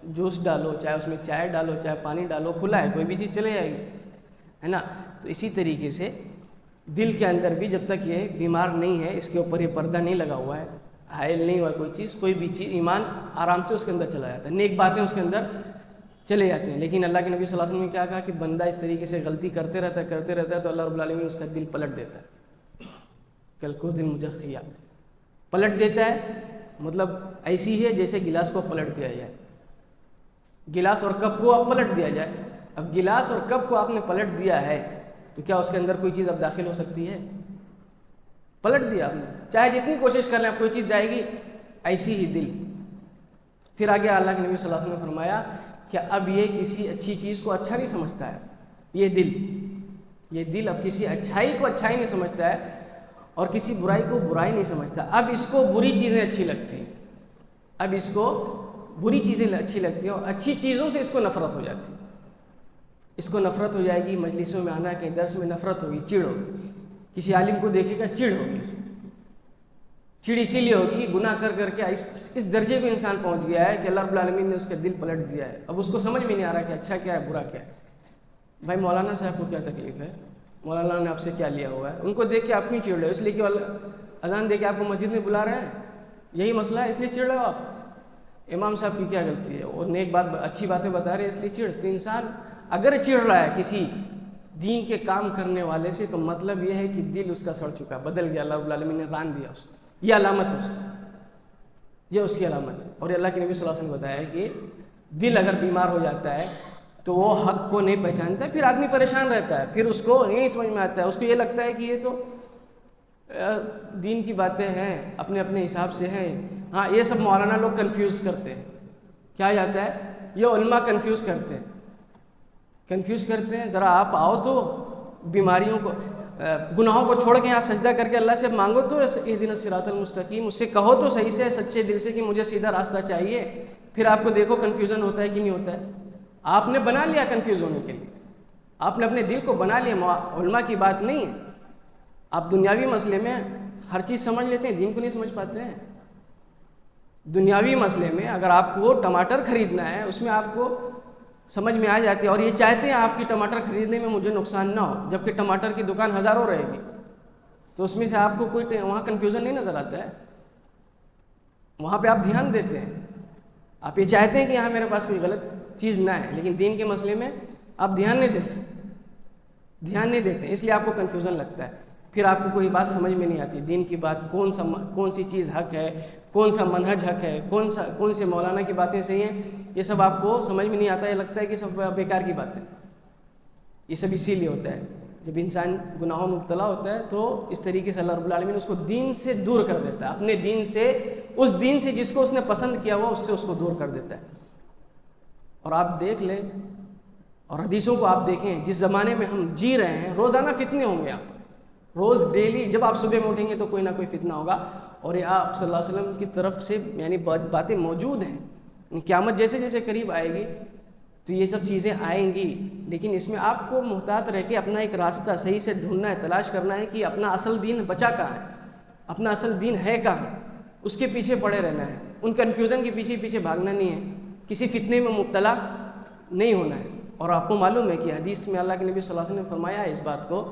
A: جوس ڈالو, چاہے اس میں چائے ڈالو, چاہے پانی ڈالو, کھلا ہے, کوئی بھی چیز چلے جائے گی, ہے نا. تو اسی طریقے سے دل کے اندر بھی جب تک یہ بیمار نہیں ہے, اس کے اوپر یہ پردہ نہیں لگا ہوا ہے, حائل نہیں ہوا کوئی چیز، کوئی بھی چیز، ایمان آرام سے اس کے اندر چلا جاتا ہے، نیک باتیں اس کے اندر چلے جاتے ہیں۔ لیکن اللہ کے نبی صلی اللہ علیہ وسلم نے کیا کہا کہ بندہ اس طریقے سے غلطی کرتے رہتا ہے تو اللہ رب العالمین اس کا دل پلٹ دیتا ہے، کلکوز المجخیہ، پلٹ دیتا ہے۔ مطلب ایسی ہے جیسے گلاس کو پلٹ دیا جائے، گلاس اور کپ کو اب پلٹ دیا جائے۔ اب گلاس اور کپ کو آپ نے پلٹ دیا ہے تو کیا اس کے اندر کوئی چیز اب داخل ہو سکتی ہے؟ پلٹ دیا آپ نے، چاہے جتنی کوشش کر لیں اب کوئی چیز جائے گی؟ ایسی ہی دل۔ پھر آگے اللہ کے نبی صلی اللہ علیہ وسلم نے فرمایا کہ اب یہ کسی اچھی چیز کو اچھا نہیں سمجھتا ہے، یہ دل اب کسی اچھائی کو اچھائی نہیں سمجھتا ہے اور کسی برائی کو برائی نہیں سمجھتا۔ اب اس کو بری چیزیں اچھی لگتی ہیں، اب اس کو بری چیزیں اچھی لگتی ہیں اور اچھی چیزوں سے اس کو نفرت ہو جاتی ہے۔ اس کو نفرت ہو جائے گی، مجلسوں میں آنا، کہیں درس میں نفرت ہوگی، چڑ ہوگی، کسی عالم کو دیکھے گا چڑ ہوگی، اس کو چڑ اسی لیے ہوگی گناہ کر کر کے اس درجے کو انسان پہنچ گیا ہے کہ اللہ رب العالمین نے اس کا دل پلٹ دیا ہے۔ اب اس کو سمجھ میں نہیں آ رہا کہ اچھا کیا ہے برا کیا ہے۔ بھائی مولانا صاحب کو کیا تکلیف ہے؟ مولانا نے آپ سے کیا لیا ہوا ہے؟ ان کو دیکھ کے آپ کیوں چڑ رہے ہو؟ اس لیے کہ اذان دے کے آپ کو مسجد میں بلا رہے ہیں، یہی مسئلہ ہے اس لیے چڑ رہے ہو آپ؟ امام صاحب کی کیا غلطی ہے؟ وہ نیک بات اچھی باتیں بتا رہے ہیں اس لیے چڑ۔ تو انسان اگر چڑ رہا ہے کسی دین کے کام کرنے والے سے تو مطلب یہ ہے کہ دل اس کا سڑ چکا، بدل گیا، اللہ رب العالمین نے ران دیا اس کو۔ یہ علامت ہے اس کی، یہ اس کی علامت ہے۔ اور اللہ کے نبی صلی اللہ علیہ وسلم نے بتایا کہ دل اگر بیمار ہو جاتا ہے تو وہ حق کو نہیں پہچانتا ہے، پھر آدمی پریشان رہتا ہے، پھر اس کو نہیں سمجھ میں آتا ہے، اس کو یہ لگتا ہے کہ یہ تو دین کی باتیں ہیں، اپنے اپنے حساب سے ہیں۔ ہاں یہ سب مولانا لوگ کنفیوز کرتے ہیں، کیا جاتا ہے یہ علماء کنفیوز کرتے ہیں۔ ذرا آپ آؤ تو بیماریوں کو، گناہوں کو چھوڑ کے یہاں سجدہ کر کے اللہ سے مانگو تو اہدنا الصراط المستقیم، اس سے کہو تو صحیح سے، سچے دل سے کہ مجھے سیدھا راستہ چاہیے، پھر آپ کو دیکھو کنفیوژن ہوتا ہے کہ نہیں ہوتا ہے۔ آپ نے بنا لیا کنفیوز ہونے کے لیے، آپ نے اپنے دل کو بنا لیا، علماء کی بات نہیں ہے۔ آپ دنیاوی مسئلے میں ہر چیز سمجھ لیتے ہیں، دین کو نہیں سمجھ پاتے ہیں۔ دنیاوی مسئلے میں اگر آپ کو ٹماٹر خریدنا ہے اس میں آپ کو سمجھ میں آ جاتی ہے، اور یہ چاہتے ہیں آپ کی ٹماٹر خریدنے میں مجھے نقصان نہ ہو، جبکہ ٹماٹر کی دکان ہزاروں رہے گی، تو اس میں سے آپ کو کوئی وہاں کنفیوژن نہیں نظر آتا ہے، وہاں پہ آپ دھیان دیتے ہیں، آپ یہ چاہتے ہیں کہ یہاں میرے پاس کوئی غلط چیز نہ ہے، لیکن دین کے مسئلے میں آپ دھیان نہیں دیتے، اس لیے آپ کو کنفیوژن لگتا ہے، پھر آپ کو کوئی بات سمجھ میں نہیں آتی، دین کی بات کون سی چیز حق ہے، کون سا منہج حق ہے، کون سے مولانا کی باتیں صحیح ہیں، یہ سب آپ کو سمجھ میں نہیں آتا، یہ لگتا ہے کہ سب بیکار کی باتیں۔ یہ سب اسی لیے ہوتا ہے، جب انسان گناہوں میں مبتلا ہوتا ہے تو اس طریقے سے اللہ رب العالمین اس کو دین سے دور کر دیتا ہے، اپنے دین سے، اس دین سے جس کو اس نے پسند کیا ہوا اس سے اس کو دور کر دیتا ہے۔ اور آپ دیکھ لیں اور حدیثوں کو آپ دیکھیں، جس زمانے میں ہم جی رہے ہیں روزانہ فتنے ہوں گے، آپ روز ڈیلی جب آپ صبح میں اٹھیں گے تو کوئی نہ کوئی فتنہ ہوگا، اور یہ آپ صلی اللہ علیہ وسلم کی طرف سے یعنی باتیں موجود ہیں۔ قیامت جیسے جیسے قریب آئے گی تو یہ سب چیزیں آئیں گی، لیکن اس میں آپ کو محتاط رہ کے اپنا ایک راستہ صحیح سے ڈھونڈنا ہے، تلاش کرنا ہے کہ اپنا اصل دین بچا کہاں ہے، اپنا اصل دین ہے کہاں، اس کے پیچھے پڑے رہنا ہے، ان کنفیوژن کے پیچھے بھاگنا نہیں ہے، کسی فتنے میں مبتلا نہیں ہونا ہے۔ اور آپ کو معلوم ہے کہ حدیث میں اللہ کے نبی صلی اللہ علیہ وسلم نے فرمایا ہے اس بات کو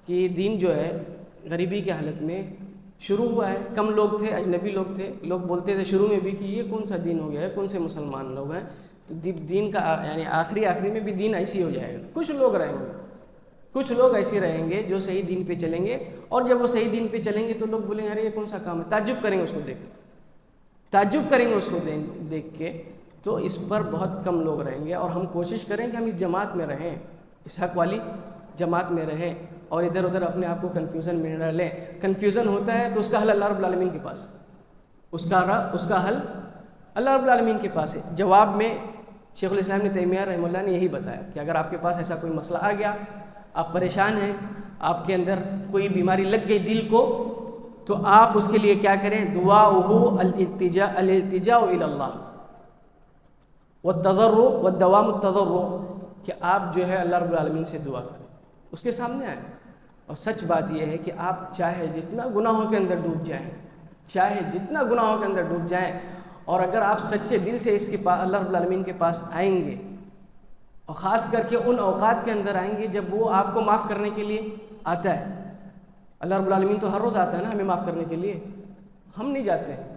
A: کہ دین جو ہے غریبی کی حالت میں شروع ہوا ہے، کم لوگ تھے، اجنبی لوگ تھے، لوگ بولتے تھے شروع میں بھی کہ یہ کون سا دین ہو گیا ہے، کون سے مسلمان لوگ ہیں، تو دین کا یعنی آخری میں بھی دین ایسی ہو جائے گا، کچھ لوگ رہیں گے، کچھ لوگ ایسے رہیں گے جو صحیح دین پہ چلیں گے، اور جب وہ صحیح دین پہ چلیں گے تو لوگ بولیں گے ارے یہ کون سا کام ہے، تعجب کریں گے اس کو دیکھ کے، تو اس پر بہت کم لوگ رہیں گے، اور ہم کوشش کریں کہ ہم اس جماعت میں رہیں، اس حق والی جماعت میں رہیں، اور ادھر ادھر اپنے آپ کو کنفیوژن میں نہ لیں۔ کنفیوژن ہوتا ہے تو اس کا حل اللہ رب العالمین کے پاس، اس کا حل اللہ رب العالمین کے پاس ہے۔ جواب میں شیخ الاسلام ابن تیمیہ رحمہ اللہ نے یہی بتایا کہ اگر آپ کے پاس ایسا کوئی مسئلہ آ گیا، آپ پریشان ہیں، آپ کے اندر کوئی بیماری لگ گئی دل کو، تو آپ اس کے لیے کیا کریں؟ دعاؤہ الالتجاء الی اللہ والتضرع والدوام التضرع، کہ آپ جو ہے اللہ رب العالمین سے دعا کریں، اس کے سامنے آئیں۔ اور سچ بات یہ ہے کہ آپ چاہے جتنا گناہوں کے اندر ڈوب جائیں، اور اگر آپ سچے دل سے اس کے پاس اللہ رب العالمین کے پاس آئیں گے، اور خاص کر کے ان اوقات کے اندر آئیں گے جب وہ آپ کو معاف کرنے کے لیے آتا ہے۔ اللہ رب العالمین تو ہر روز آتا ہے نا ہمیں معاف کرنے کے لیے، ہم نہیں جاتے ہیں،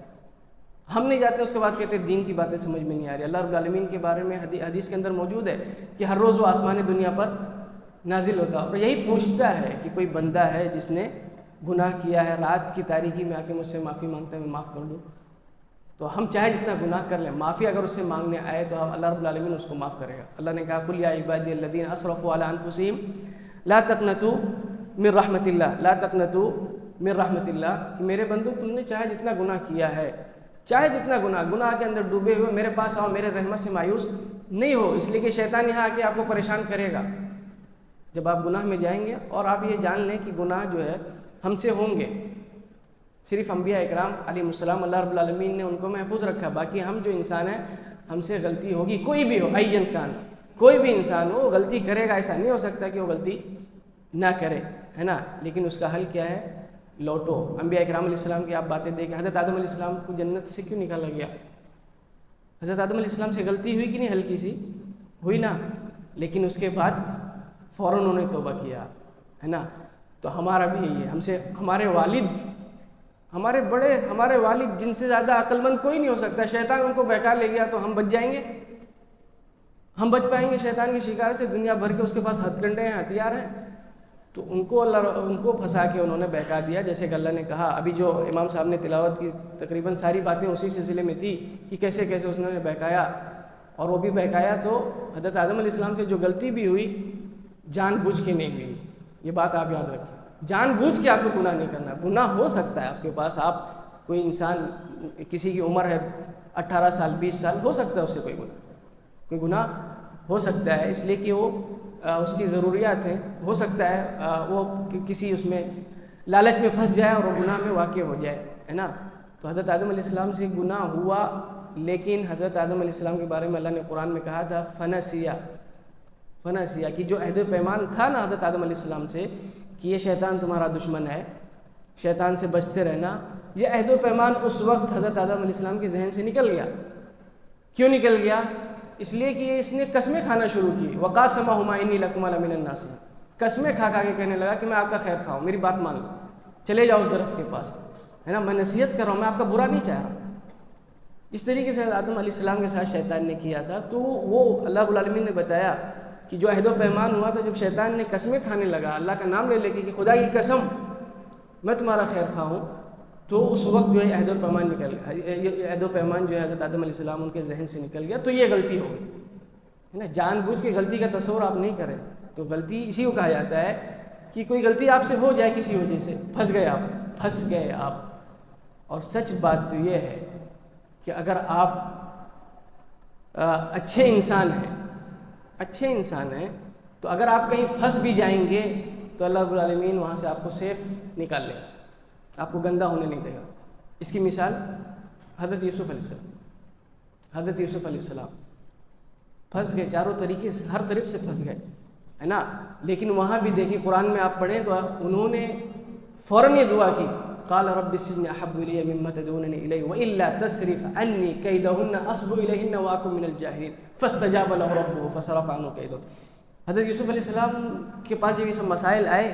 A: ہم نہیں جاتے، اس کے بعد کہتے ہیں دین کی باتیں سمجھ میں نہیں آ رہی۔ اللہ رب العالمین کے بارے میں حدیث کے اندر موجود ہے کہ ہر روز وہ آسمان دنیا پر نازل ہوتا اور یہی پوچھتا ہے کہ کوئی بندہ ہے جس نے گناہ کیا ہے، رات کی تاریکی میں آ کے مجھ سے معافی مانگتا ہے، میں معاف کر دوں۔ تو ہم چاہے جتنا گناہ کر لیں، معافی اگر اس سے مانگنے آئے تو اللہ رب العالمین اس کو معاف کرے گا۔ اللہ نے کہا قل یا عبادی الذین اسرفوا علی انفسہم لا تقنطوا من رحمت اللہ، لا تقنطوا من رحمت اللہ، کہ میرے بندو تم نے چاہے جتنا گناہ کیا ہے، چاہے جتنا گناہ کے اندر ڈوبے ہوئے میرے پاس آؤ، میرے رحمت سے مایوس نہیں ہو، اس لیے کہ شیطان یہاں آ کے آپ کو پریشان کرے گا جب آپ گناہ میں جائیں گے۔ اور آپ یہ جان لیں کہ گناہ جو ہے ہم سے ہوں گے، صرف انبیاء اکرام علیہ السلام اللہ رب العالمین نے ان کو محفوظ رکھا، باقی ہم جو انسان ہیں ہم سے غلطی ہوگی، کوئی بھی ہو، این کان، کوئی بھی انسان ہو غلطی کرے گا، ایسا نہیں ہو سکتا کہ وہ غلطی نہ کرے، ہے نا۔ لیکن اس کا حل کیا ہے؟ لوٹو۔ انبیاء اکرام علیہ السلام کی آپ باتیں دیکھیں، حضرت آدم علیہ السلام کو جنت سے کیوں نکالا گیا؟ حضرت آدم علیہ السلام سے غلطی ہوئی کہ نہیں؟ ہلکی سی ہوئی نا، لیکن اس کے بعد فوراً انہوں نے توبہ کیا، ہے نا۔ تو ہمارا بھی یہی ہے، ہم سے ہمارے والد جن سے زیادہ عقل مند کوئی نہیں ہو سکتا، شیطان ان کو بہکا لے گیا تو ہم بچ جائیں گے؟ ہم بچ پائیں گے شیطان کے شکار سے؟ دنیا بھر کے اس کے پاس ہتھ کنڈے ہیں، ہتھیار ہیں، تو ان کو پھنسا کے انہوں نے بہکا دیا۔ جیسے کہ اللہ نے کہا، ابھی جو امام صاحب نے تلاوت کی تقریباً ساری باتیں اسی سلسلے میں تھی کہ کیسے کیسے اس نے بہکایا، اور وہ بھی بہکایا تو حضرت آدم علیہ السلام سے جو غلطی بھی ہوئی جان بوجھ کے نہیں ہوئی، یہ بات آپ یاد رکھیں۔ جان بوجھ کے آپ کو گناہ نہیں کرنا، گناہ ہو سکتا ہے آپ کے پاس، آپ کوئی انسان کسی کی عمر ہے 18 سال 20 سال، ہو سکتا ہے اس سے کوئی گناہ ہو سکتا ہے، اس لیے کہ وہ اس کی ضروریات ہیں، ہو سکتا ہے وہ کسی اس میں لالچ میں پھنس جائے اور وہ گناہ میں واقع ہو جائے، ہے نا۔ تو حضرت آدم علیہ السلام سے گناہ ہوا، لیکن حضرت آدم علیہ السلام کے بارے میں اللہ نے قرآن میں کہا تھا فنسیا کہ جو عہد و پیمان تھا نا حضرت آدم علیہ السلام سے کہ یہ شیطان تمہارا دشمن ہے، شیطان سے بچتے رہنا، یہ عہد و پیمان اس وقت حضرت آدم علیہ السلام کے ذہن سے نکل گیا۔ کیوں نکل گیا؟ اس لیے کہ اس نے قسمیں کھانا شروع کی، وقاسمہما انی لکما لمن الناصحین، قسمیں کھا کے کہنے لگا کہ میں آپ کا خیر خواہ ہوں، میری بات مان لو، چلے جاؤ اس درخت کے پاس، ہے نا، میں نصیحت کر رہا ہوں، میں آپ کا برا نہیں چاہ رہا۔ اس طریقے سے آدم علیہ السلام کے ساتھ شیطان نے کیا تھا۔ تو وہ اللہ رب العالمین نے بتایا کہ جو عہد و پیمان ہوا، تو جب شیطان نے قسمیں کھانے لگا اللہ کا نام لے کے کہ خدا کی قسم میں تمہارا خیر خواہ ہوں، تو اس وقت جو ہے عہد و پیمان عہد و پیمان جو ہے حضرت آدم علیہ السلام ان کے ذہن سے نکل گیا، تو یہ غلطی ہو گئی، ہے نا۔ جان بوجھ کے غلطی کا تصور آپ نہیں کریں، تو غلطی اسی کو کہا جاتا ہے کہ کوئی غلطی آپ سے ہو جائے کسی وجہ سے، پھنس گئے آپ۔ اور سچ بات تو یہ ہے کہ اگر آپ اچھے انسان ہیں تو اگر آپ کہیں پھنس بھی جائیں گے تو اللہ رب العالمین وہاں سے آپ کو سیف نکال لے گا، آپ کو گندہ ہونے نہیں دے گا۔ اس کی مثال حضرت یوسف علیہ السلام پھنس گئے، چاروں طریقے سے ہر طرف سے پھنس گئے، ہے نا۔ لیکن وہاں بھی دیکھیں قرآن میں آپ پڑھیں تو انہوں نے فوراً یہ دعا کی، قال رب السجن احب الی مما تدعوننی الیہ والا تصرف عنی کیدہن اصب الیہن واکن من الجاہلین فاستجاب له ربہ فصرف عنہ کیدہن۔ حضرت یوسف علیہ السلام کے پاس جب یہ سب مسائل آئے،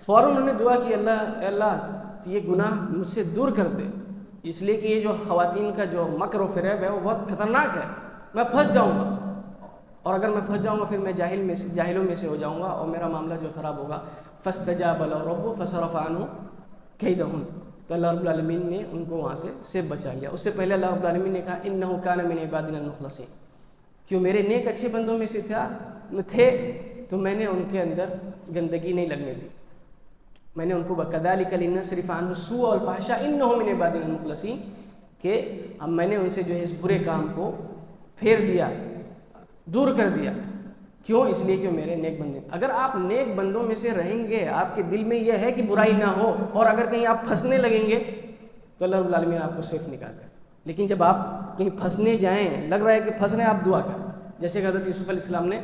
A: فوراً انہوں نے دعا کی، اللہ یہ گناہ مجھ سے دور کر دے، اس لیے کہ یہ جو خواتین کا جو مکر و فریب ہے وہ بہت خطرناک ہے، میں پھنس جاؤں گا، اور اگر میں پھنس جاؤں گا پھر میں جاہلوں میں سے ہو جاؤں گا اور میرا معاملہ جو خراب ہوگا۔ فاستجاب له ربہ فصرف عنہ کیدہن، تو اللہ رب العالمین نے ان کو وہاں سے بچا لیا۔ اس سے پہلے اللہ رب العالمین نے کہا انہ کان من عبادنا المخلصین، کیوں میرے نیک اچھے بندوں میں سے تھے تو میں نے ان کے اندر گندگی نہیں لگنے دی، میں نے ان کو کذالک لنصرف عنہ السوء والفحشاء انہ من عبادنا المخلصین، کہ اب میں نے ان سے جو ہے اس برے کام کو پھیر دیا، دور کر دیا۔ کیوں؟ اس لیے کہ میرے نیک بندے، اگر آپ نیک بندوں میں سے رہیں گے، آپ کے دل میں یہ ہے کہ برائی نہ ہو، اور اگر کہیں آپ پھنسنے لگیں گے تو اللہ رب العالمین آپ کو سیف نکال دے۔ لیکن جب آپ کہیں پھنسنے جائیں، لگ رہا ہے کہ پھنس رہے ہیں، آپ دعا کریں، جیسے کہ حضرت یوسف علیہ السلام نے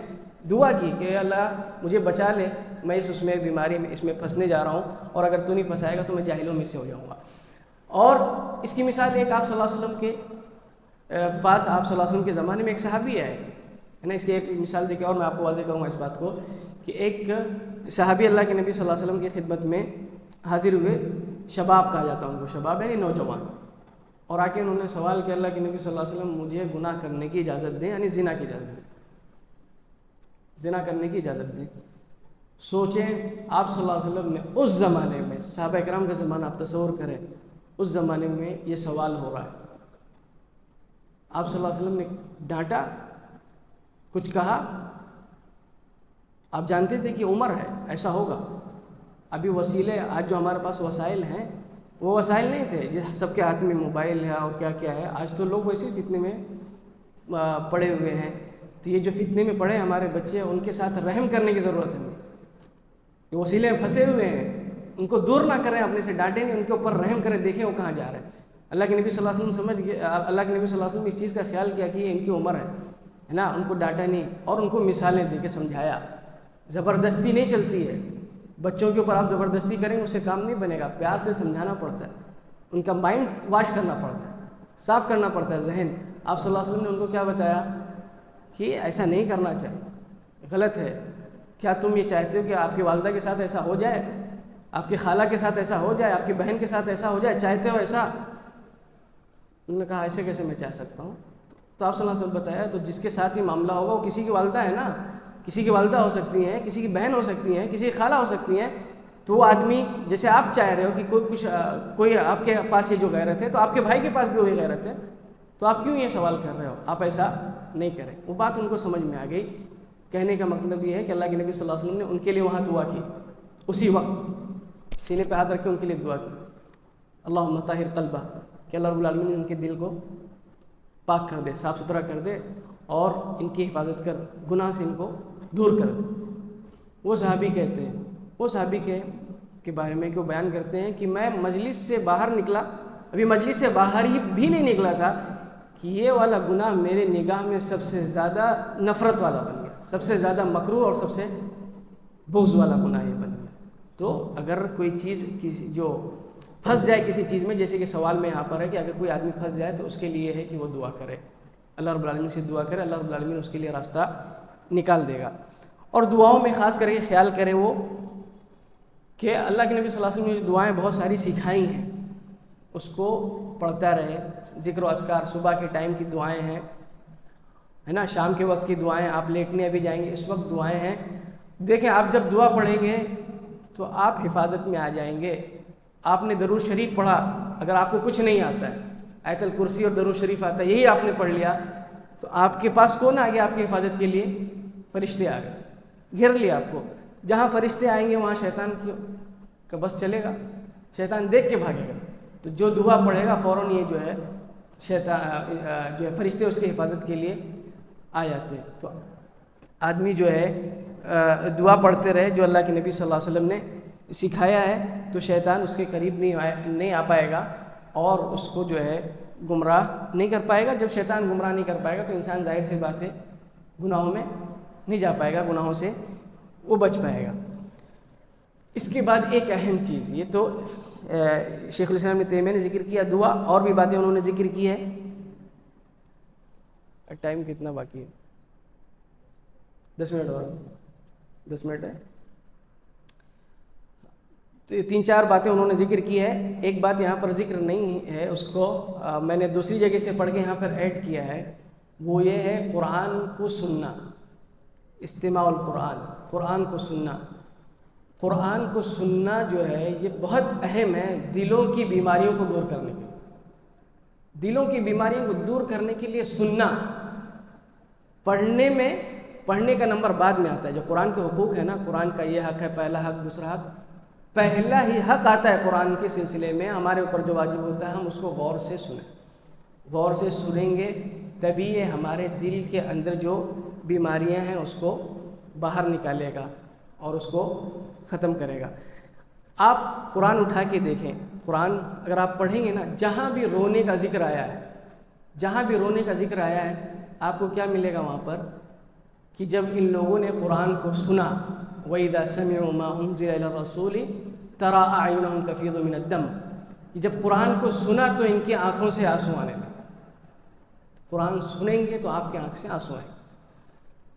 A: دعا کی کہ اللہ مجھے بچا لے، میں اس میں بیماری میں اس میں پھنسنے جا رہا ہوں، اور اگر تو نہیں پھنسائے گا تو میں جاہلوں میں سے ہو جاؤں گا۔ اور اس کی مثال ایک آپ صلی اللہ علیہ وسلم کے پاس، آپ صلی اللہ علیہ وسلم کے زمانے میں ایک صحابی ہے نا، اس کی ایک مثال دے کے اور میں آپ کو واضح کروں گا اس بات کو، کہ ایک صحابی اللہ کے نبی صلی اللہ علیہ وسلم کی خدمت میں حاضر ہوئے، شباب کہا جاتا ہے ان کو، شباب یعنی نوجوان، اور آ کے انہوں نے سوال کیا اللہ کے نبی صلی اللہ علیہ وسلم مجھے گناہ کرنے کی اجازت دیں، یعنی زنا کی اجازت دیں، زنا کرنے کی اجازت دیں۔ سوچیں آپ صلی اللہ علیہ وسلم نے اس زمانے میں، صحابہ کرام کا زمانہ آپ تصور کریں، اس زمانے میں یہ سوال ہو رہا ہے، آپ صلی اللہ علیہ وسلم نے ڈانٹا، کچھ کہا؟ آپ جانتے تھے کہ عمر ہے ایسا ہوگا۔ ابھی وسیلے آج جو ہمارے پاس وسائل ہیں وہ وسائل نہیں تھے، جس سب کے ہاتھ میں موبائل ہے اور کیا کیا ہے۔ آج تو لوگ ویسے فتنے میں پڑے ہوئے ہیں، تو یہ جو فتنے میں پڑے ہمارے بچے ہیں ان کے ساتھ رحم کرنے کی ضرورت ہے ہمیں۔ یہ وسیلے پھنسے ہوئے ہیں، ان کو دور نہ کریں، اپنے سے ڈانٹیں نہیں، ان کے اوپر رحم کریں، دیکھیں وہ کہاں جا رہے ہیں۔ اللہ کے نبی صلی اللہ علیہ وسلم سمجھ گئے، اللہ کے نبی صلی اللہ علیہ وسلم اس چیز کا خیال کیا کہ یہ ان کی عمر ہے نا، ان کو ڈانٹا نہیں اور ان کو مثالیں دے کے سمجھایا۔ زبردستی نہیں چلتی ہے، بچوں کے اوپر آپ زبردستی کریں اس سے کام نہیں بنے گا، پیار سے سمجھانا پڑتا ہے، ان کا مائنڈ واش کرنا پڑتا ہے، صاف کرنا پڑتا ہے ذہن۔ آپ صلی اللہ علیہ وسلم نے ان کو کیا بتایا کہ ایسا نہیں کرنا چاہیے، غلط ہے۔ کیا تم یہ چاہتے ہو کہ آپ کی والدہ کے ساتھ ایسا ہو جائے، آپ کی خالہ کے ساتھ ایسا ہو جائے، آپ کی بہن کے ساتھ ایسا ہو جائے؟ چاہتے ہو ایسا؟ انہوں نے کہا ایسے کیسے میں چاہ سکتا ہوں؟ تو آپ صلی اللہ علیہ وسلم بتایا تو جس کے ساتھ ہی معاملہ ہوگا وہ کسی کی والدہ ہے نا، کسی کی والدہ ہو سکتی ہیں، کسی کی بہن ہو سکتی ہیں، کسی کی خالہ ہو سکتی ہیں۔ تو وہ آدمی جیسے آپ چاہ رہے ہو کہ کوئی آپ کے پاس یہ جو غیرت ہے تو آپ کے بھائی کے پاس بھی وہی غیرت ہے، تو آپ کیوں یہ سوال کر رہے ہو؟ آپ ایسا نہیں کریں۔ وہ بات ان کو سمجھ میں آ گئی۔ کہنے کا مطلب یہ ہے کہ اللہ کے نبی صلی اللہ علیہ وسلم نے ان کے لیے وہاں دعا کی، اسی وقت سینے پہ ہاتھ رکھ کے ان کے لیے دعا کی، اللہم طاہر قلبہ، کہ اللہ رب العالمین نے ان کے دل کو پاک کر دے، صاف ستھرا کر دے اور ان کی حفاظت کر، گناہ سے ان کو دور کر دے۔ وہ صحابی کہتے ہیں، وہ صحابی کے بارے میں کہ وہ بیان کرتے ہیں کہ میں مجلس سے باہر نکلا، ابھی مجلس سے باہر ہی بھی نہیں نکلا تھا کہ یہ والا گناہ میرے نگاہ میں سب سے زیادہ نفرت والا بن گیا، سب سے زیادہ مکروہ اور سب سے بغض والا گناہ یہ بن گیا۔ تو اگر کوئی چیز جو پھنس جائے کسی چیز میں، جیسے کہ سوال میں یہاں پر ہے کہ اگر کوئی آدمی پھنس جائے تو اس کے لیے ہے کہ وہ دعا کرے، اللہ رب العالمین سے دعا کرے، اللہ رب العالمین اس کے لیے راستہ نکال دے گا۔ اور دعاؤں میں خاص کر کے خیال کرے وہ کہ اللہ کے نبی صلی اللہ علیہ وسلم نے جو دعائیں بہت ساری سکھائی ہیں اس کو پڑھتا رہے۔ ذکر و اذکار صبح کے ٹائم کی دعائیں ہیں، ہے نا، شام کے وقت کی دعائیں، آپ لیٹنے ابھی جائیں گے اس وقت دعائیں ہیں۔ دیکھیں آپ جب دعا پڑھیں گے تو آپ حفاظت میں آ جائیں گے۔ آپ نے درود شریف پڑھا، اگر آپ کو کچھ نہیں آتا ہے، آیت الکرسی اور درود شریف آتا ہے، یہی آپ نے پڑھ لیا، تو آپ کے پاس کون آ گیا آپ کی حفاظت کے لیے؟ فرشتے آ گئے، گھیر لیا آپ کو۔ جہاں فرشتے آئیں گے وہاں شیطان کا بس چلے گا، شیطان دیکھ کے بھاگے گا۔ تو جو دعا پڑھے گا فوراً یہ جو ہے شیطان جو ہے فرشتے اس کی حفاظت کے لیے آ جاتے ہیں۔ تو آدمی جو ہے دعا پڑھتے رہے جو اللہ کے نبی صلی اللہ علیہ وسلم نے سکھایا ہے، تو شیطان اس کے قریب نہیں آ پائے گا اور اس کو جو ہے گمراہ نہیں کر پائے گا۔ جب شیطان گمراہ نہیں کر پائے گا تو انسان ظاہر سی بات ہے گناہوں میں نہیں جا پائے گا، گناہوں سے وہ بچ پائے گا۔ اس کے بعد ایک اہم چیز، یہ تو شیخ الاسلام ابن تیمیہ نے ذکر کیا، دعا اور بھی باتیں انہوں نے ذکر کی ہے۔ ٹائم کتنا باقی ہے؟ 10 منٹ اور 10 منٹ ہے۔ تو یہ 3-4 باتیں انہوں نے ذکر کی ہے۔ ایک بات یہاں پر ذکر نہیں ہے، اس کو میں نے دوسری جگہ سے پڑھ کے یہاں پر ایڈ کیا ہے، وہ یہ ہے قرآن کو سننا، استماع القرآن، قرآن کو سننا۔ قرآن کو سننا جو ہے یہ بہت اہم ہے دلوں کی بیماریوں کو دور کرنے کے لیے۔ دلوں کی بیماریوں کو دور کرنے کے لیے سننا، پڑھنے کا نمبر بعد میں آتا ہے۔ جو قرآن کے حقوق ہے نا، قرآن کا یہ حق ہے، پہلا حق، دوسرا حق، پہلا ہی حق آتا ہے قرآن کے سلسلے میں، ہمارے اوپر جو واجب ہوتا ہے ہم اس کو غور سے سنیں۔ غور سے سنیں گے تبھی یہ ہمارے دل کے اندر جو بیماریاں ہیں اس کو باہر نکالے گا اور اس کو ختم کرے گا۔ آپ قرآن اٹھا کے دیکھیں، قرآن اگر آپ پڑھیں گے نا، جہاں بھی رونے کا ذکر آیا ہے، جہاں بھی رونے کا ذکر آیا ہے، آپ کو کیا ملے گا وہاں پر کہ جب ان لوگوں نے قرآن کو سنا، وَإِذَا سَمِعُوا مَا أُنزِلَ إِلَى الرَّسُولِ تَرَىٰ أَعْيُنَهُمْ تَفِيضُ مِنَ الدَّمْعِ، کہ جب قرآن کو سنا تو ان کی آنکھوں سے آنسو آنے لگے۔ قرآن سنیں گے تو آپ کے آنکھ سے آنسو آئیں گے،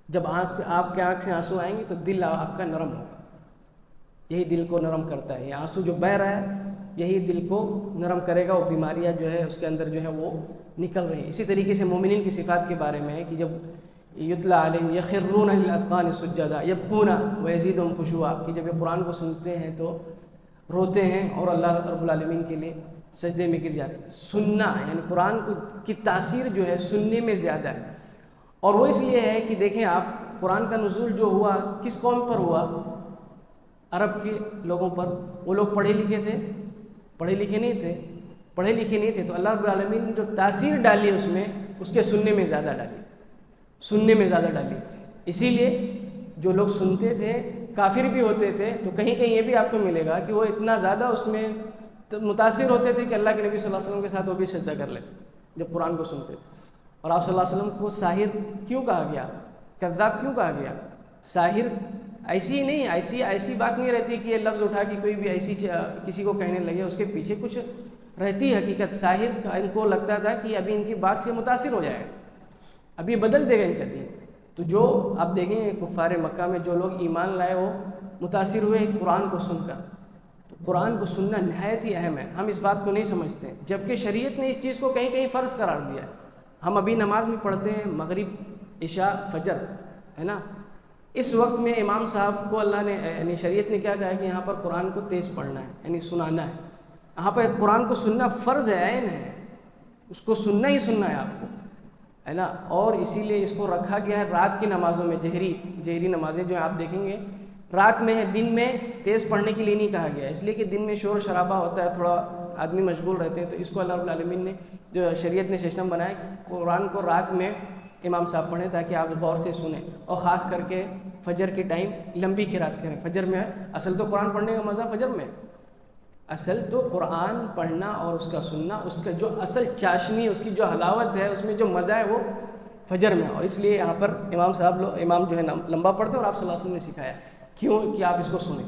A: جب آپ کے آنکھ سے آنسو آئیں گے تو دل آپ کا نرم ہوگا، یہی دل کو نرم کرتا ہے۔ یہ آنسو جو بہہ رہا ہے یہی دل کو نرم کرے گا، وہ بیماریاں جو ہے اس کے اندر جو ہے وہ نکل رہی ہیں۔ اسی طریقے سے مومنین کی صفات کے بارے میں ہے کہ جب یتلا علیہم یخرون للاذقان سجدا یبکون ویزیدہم خشوعا، کہ جب یہ قرآن کو سنتے ہیں تو روتے ہیں اور اللہ رب العالمین کے لیے سجدے میں گر جاتے ہیں۔ سننا یعنی قرآن کی تاثیر جو ہے سننے میں زیادہ ہے، اور وہ اس لیے ہے کہ دیکھیں آپ قرآن کا نزول جو ہوا کس قوم پر ہوا؟ عرب کے لوگوں پر۔ وہ لوگ پڑھے لکھے تھے؟ پڑھے لکھے نہیں تھے، پڑھے لکھے نہیں تھے، تو اللہ رب العالمین نے جو تاثیر ڈالی اس میں، اس کے سننے میں زیادہ ڈالی، سننے میں زیادہ ڈالی۔ اسی لیے جو لوگ سنتے تھے کافر بھی ہوتے تھے، تو کہیں کہیں یہ بھی آپ کو ملے گا کہ وہ اتنا زیادہ اس میں متاثر ہوتے تھے کہ اللہ کے نبی صلی اللہ علیہ وسلم کے ساتھ وہ بھی سجدہ کر لیتے تھے جب قرآن کو سنتے تھے۔ اور آپ صلی اللہ علیہ وسلم کو ساحر کیوں کہا گیا؟ کذاب کیوں کہا گیا؟ ساحر ایسی نہیں، ایسی بات نہیں رہتی کہ یہ لفظ اٹھا کہ کوئی بھی ایسی کسی کو کہنے لگے، اس کے پیچھے کچھ رہتی حقیقت۔ ساحر ان کو لگتا تھا کہ ابھی ان کی بات سے متاثر ہو جائے گا، ابھی بدل دے گا ان کا دین۔ تو جو آپ دیکھیں گے کفار مکہ میں جو لوگ ایمان لائے وہ متاثر ہوئے قرآن کو سن کر۔ تو قرآن کو سننا نہایت ہی اہم ہے، ہم اس بات کو نہیں سمجھتے ہیں، جبکہ شریعت نے اس چیز کو کہیں کہیں فرض قرار دیا ہے۔ ہم ابھی نماز میں پڑھتے ہیں مغرب عشاء فجر، ہے نا، اس وقت میں امام صاحب کو اللہ نے یعنی شریعت نے کیا کہا ہے کہ یہاں پر قرآن کو تیز پڑھنا ہے، یعنی سنانا ہے۔ یہاں پر قرآن کو سننا فرض ہے، عین ہے، اس کو سننا ہی سننا ہے آپ کو، ہے نا۔ اور اسی لیے اس کو رکھا گیا ہے رات کی نمازوں میں، جہری نمازیں جو ہیں آپ دیکھیں گے رات میں ہے، دن میں تیز پڑھنے کے لیے نہیں کہا گیا ہے، اس لیے کہ دن میں شور شرابہ ہوتا ہے، تھوڑا آدمی مشغول رہتے ہیں، تو اس کو اللہ رب العالمین نے جو شریعت نے سسٹم بنایا کہ قرآن کو رات میں امام صاحب پڑھیں تاکہ آپ غور سے سنیں، اور خاص کر کے فجر کے ٹائم لمبی قرات کریں۔ فجر میں اصل تو قرآن پڑھنے کا مزہ فجر میں، اصل تو قرآن پڑھنا اور اس کا سننا، اس کا جو اصل چاشنی، اس کی جو حلاوت ہے، اس میں جو مزہ ہے وہ فجر میں، اور اس لیے یہاں پر امام جو ہے لمبا پڑھتے ہیں، اور آپ صلی اللہ علیہ وسلم نے سکھایا کیوں کہ آپ اس کو سنیں،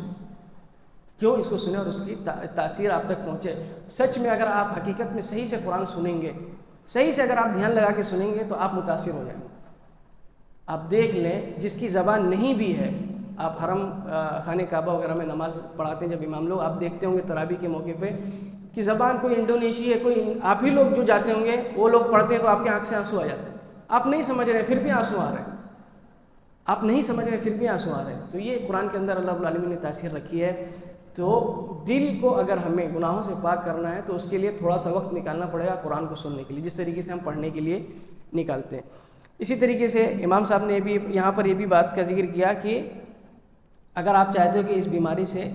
A: کیوں اس کو سنیں اور اس کی تاثیر آپ تک پہنچے۔ سچ میں اگر آپ حقیقت میں صحیح سے قرآن سنیں گے، صحیح سے اگر آپ دھیان لگا کے سنیں گے تو آپ متاثر ہو جائیں گے۔ آپ دیکھ لیں جس کی زبان نہیں بھی ہے، آپ حرم خانہ کعبہ وغیرہ میں نماز پڑھاتے ہیں جب امام لوگ، آپ دیکھتے ہوں گے تراویح کے موقع پہ کہ زبان کوئی انڈونیشی ہے، کوئی آپ ہی لوگ جو جاتے ہوں گے وہ لوگ پڑھتے ہیں تو آپ کی آنکھ سے آنسو آ جاتے ہیں، آپ نہیں سمجھ رہے پھر بھی آنسو آ رہے ہیں، آپ نہیں سمجھ رہے پھر بھی آنسو آ رہے ہیں۔ تو یہ قرآن کے اندر اللہ رب العالمین نے تاثیر رکھی ہے۔ تو دل کو اگر ہمیں گناہوں سے پاک کرنا ہے تو اس کے لیے تھوڑا سا وقت نکالنا پڑے گا قرآن کو سننے کے لیے، جس طریقے سے ہم پڑھنے کے لیے نکالتے ہیں۔ اسی طریقے سے امام صاحب نے بھی یہاں پر یہ بھی بات کا ذکر کیا کہ اگر آپ چاہتے ہو کہ اس بیماری سے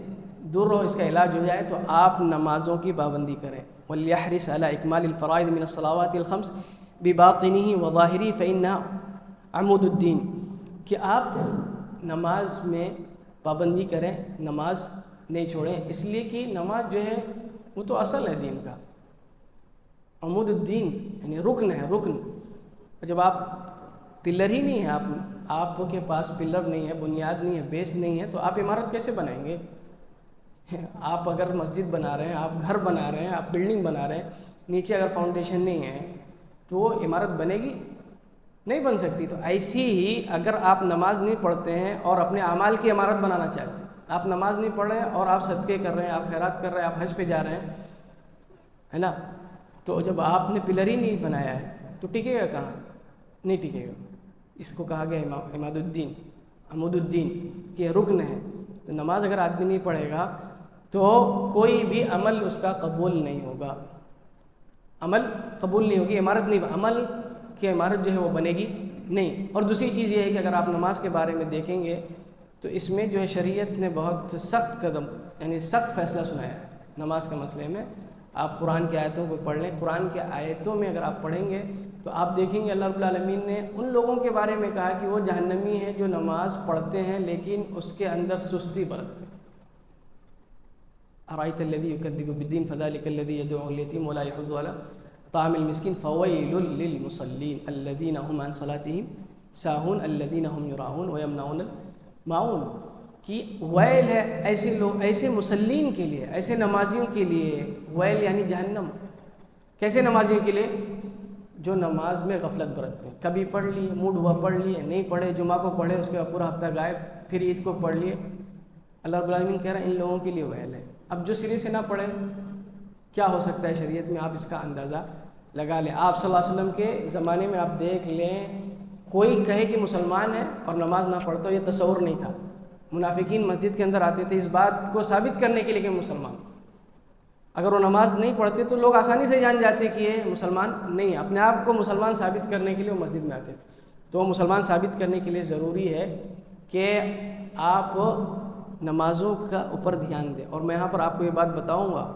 A: دور رہو، اس کا علاج ہو جائے، تو آپ نمازوں کی پابندی کریں۔ وَلْيَحْرِصْ عَلَىٰ إِكْمَالِ الْفَرَائِضِ مِنَ الصَّلَوَاتِ الْخَمْسِ بِبَاطِنِهِ وَظَاهِرِهِ فَإِنَّهَا عَمُودُ الدِّينِ، کہ آپ نماز میں پابندی کریں، نماز نہیں چھوڑیں، اس لیے کہ نماز جو ہے وہ تو اصل ہے دین کا، عمود الدین یعنی رکن ہے، رکن۔ جب آپ پلر ہی نہیں ہے، آپ کے پاس پلر نہیں ہے، بنیاد نہیں ہے، بیس نہیں ہے، تو آپ عمارت کیسے بنائیں گے؟ آپ اگر مسجد بنا رہے ہیں، آپ گھر بنا رہے ہیں، آپ بلڈنگ بنا رہے ہیں، نیچے اگر فاؤنڈیشن نہیں ہے تو وہ عمارت بنے گی نہیں، بن سکتی۔ تو ایسی ہی اگر آپ نماز نہیں پڑھتے ہیں اور اپنے اعمال کی عمارت بنانا چاہتے ہیں، آپ نماز نہیں پڑھ رہے ہیں اور آپ صدقے کر رہے ہیں، آپ خیرات کر رہے ہیں، آپ حج پہ جا رہے ہیں، ہے نا، تو جب آپ نے پلر ہی نہیں بنایا ہے تو ٹکے گا کہاں؟ نہیں ٹکے گا۔ اس کو کہا گیا عماد الدین، عمود الدین، کہ رکن ہے۔ تو نماز اگر آدمی نہیں پڑھے گا تو کوئی بھی عمل اس کا قبول نہیں ہوگا، عمل قبول نہیں ہوگی، عمارت نہیں، عمل کی عمارت جو ہے وہ بنے گی نہیں۔ اور دوسری چیز یہ ہے کہ اگر آپ نماز کے بارے میں دیکھیں گے تو اس میں جو ہے شریعت نے بہت سخت قدم یعنی سخت فیصلہ سنایا ہے نماز کے مسئلے میں۔ آپ قرآن کی آیتوں کو پڑھ لیں، قرآن کے آیتوں میں اگر آپ پڑھیں گے تو آپ دیکھیں گے اللہ رب العالمین نے ان لوگوں کے بارے میں کہا کہ وہ جہنمی ہیں جو نماز پڑھتے ہیں لیکن اس کے اندر سستی برتتے ہیں۔ ارائیت الذی یکذب بالدین فذلک الذی یدعو الیتیم ولا یحض علی طعام المسکین فویل للمصلین الذین هم عن صلاتهم ساہون الذین هم یراؤون ویمنعون الماعون، کی ویل ہے ایسے لوگ، ایسے مسلین کے لیے، ایسے نمازیوں کے لیے، ویل یعنی جہنم۔ کیسے نمازیوں کے لیے؟ جو نماز میں غفلت برتتے ہیں، کبھی پڑھ لیے، موڈ ہوا پڑھ لیے، نہیں پڑھے، جمعہ کو پڑھے اس کے بعد پورا ہفتہ غائب، پھر عید کو پڑھ لیے۔ اللہ رب العالمین کہہ رہا ہے ان لوگوں کے لیے ویل ہے۔ اب جو سرے سے نہ پڑھے کیا ہو سکتا ہے شریعت میں، آپ اس کا اندازہ لگا لیں۔ آپ صلی اللہ علیہ وسلم کے زمانے میں آپ دیکھ لیں، کوئی کہے کہ مسلمان ہے اور نماز نہ پڑھتا ہو، یہ تصور نہیں تھا۔ منافقین مسجد کے اندر آتے تھے اس بات کو ثابت کرنے کے لیے کہ مسلمان، اگر وہ نماز نہیں پڑھتے تو لوگ آسانی سے جان جاتے کہ یہ مسلمان نہیں ہے۔ اپنے آپ کو مسلمان ثابت کرنے کے لیے وہ مسجد میں آتے تھے۔ تو وہ مسلمان ثابت کرنے کے لیے ضروری ہے کہ آپ نمازوں کا اوپر دھیان دیں۔ اور میں یہاں پر آپ کو یہ بات بتاؤں گا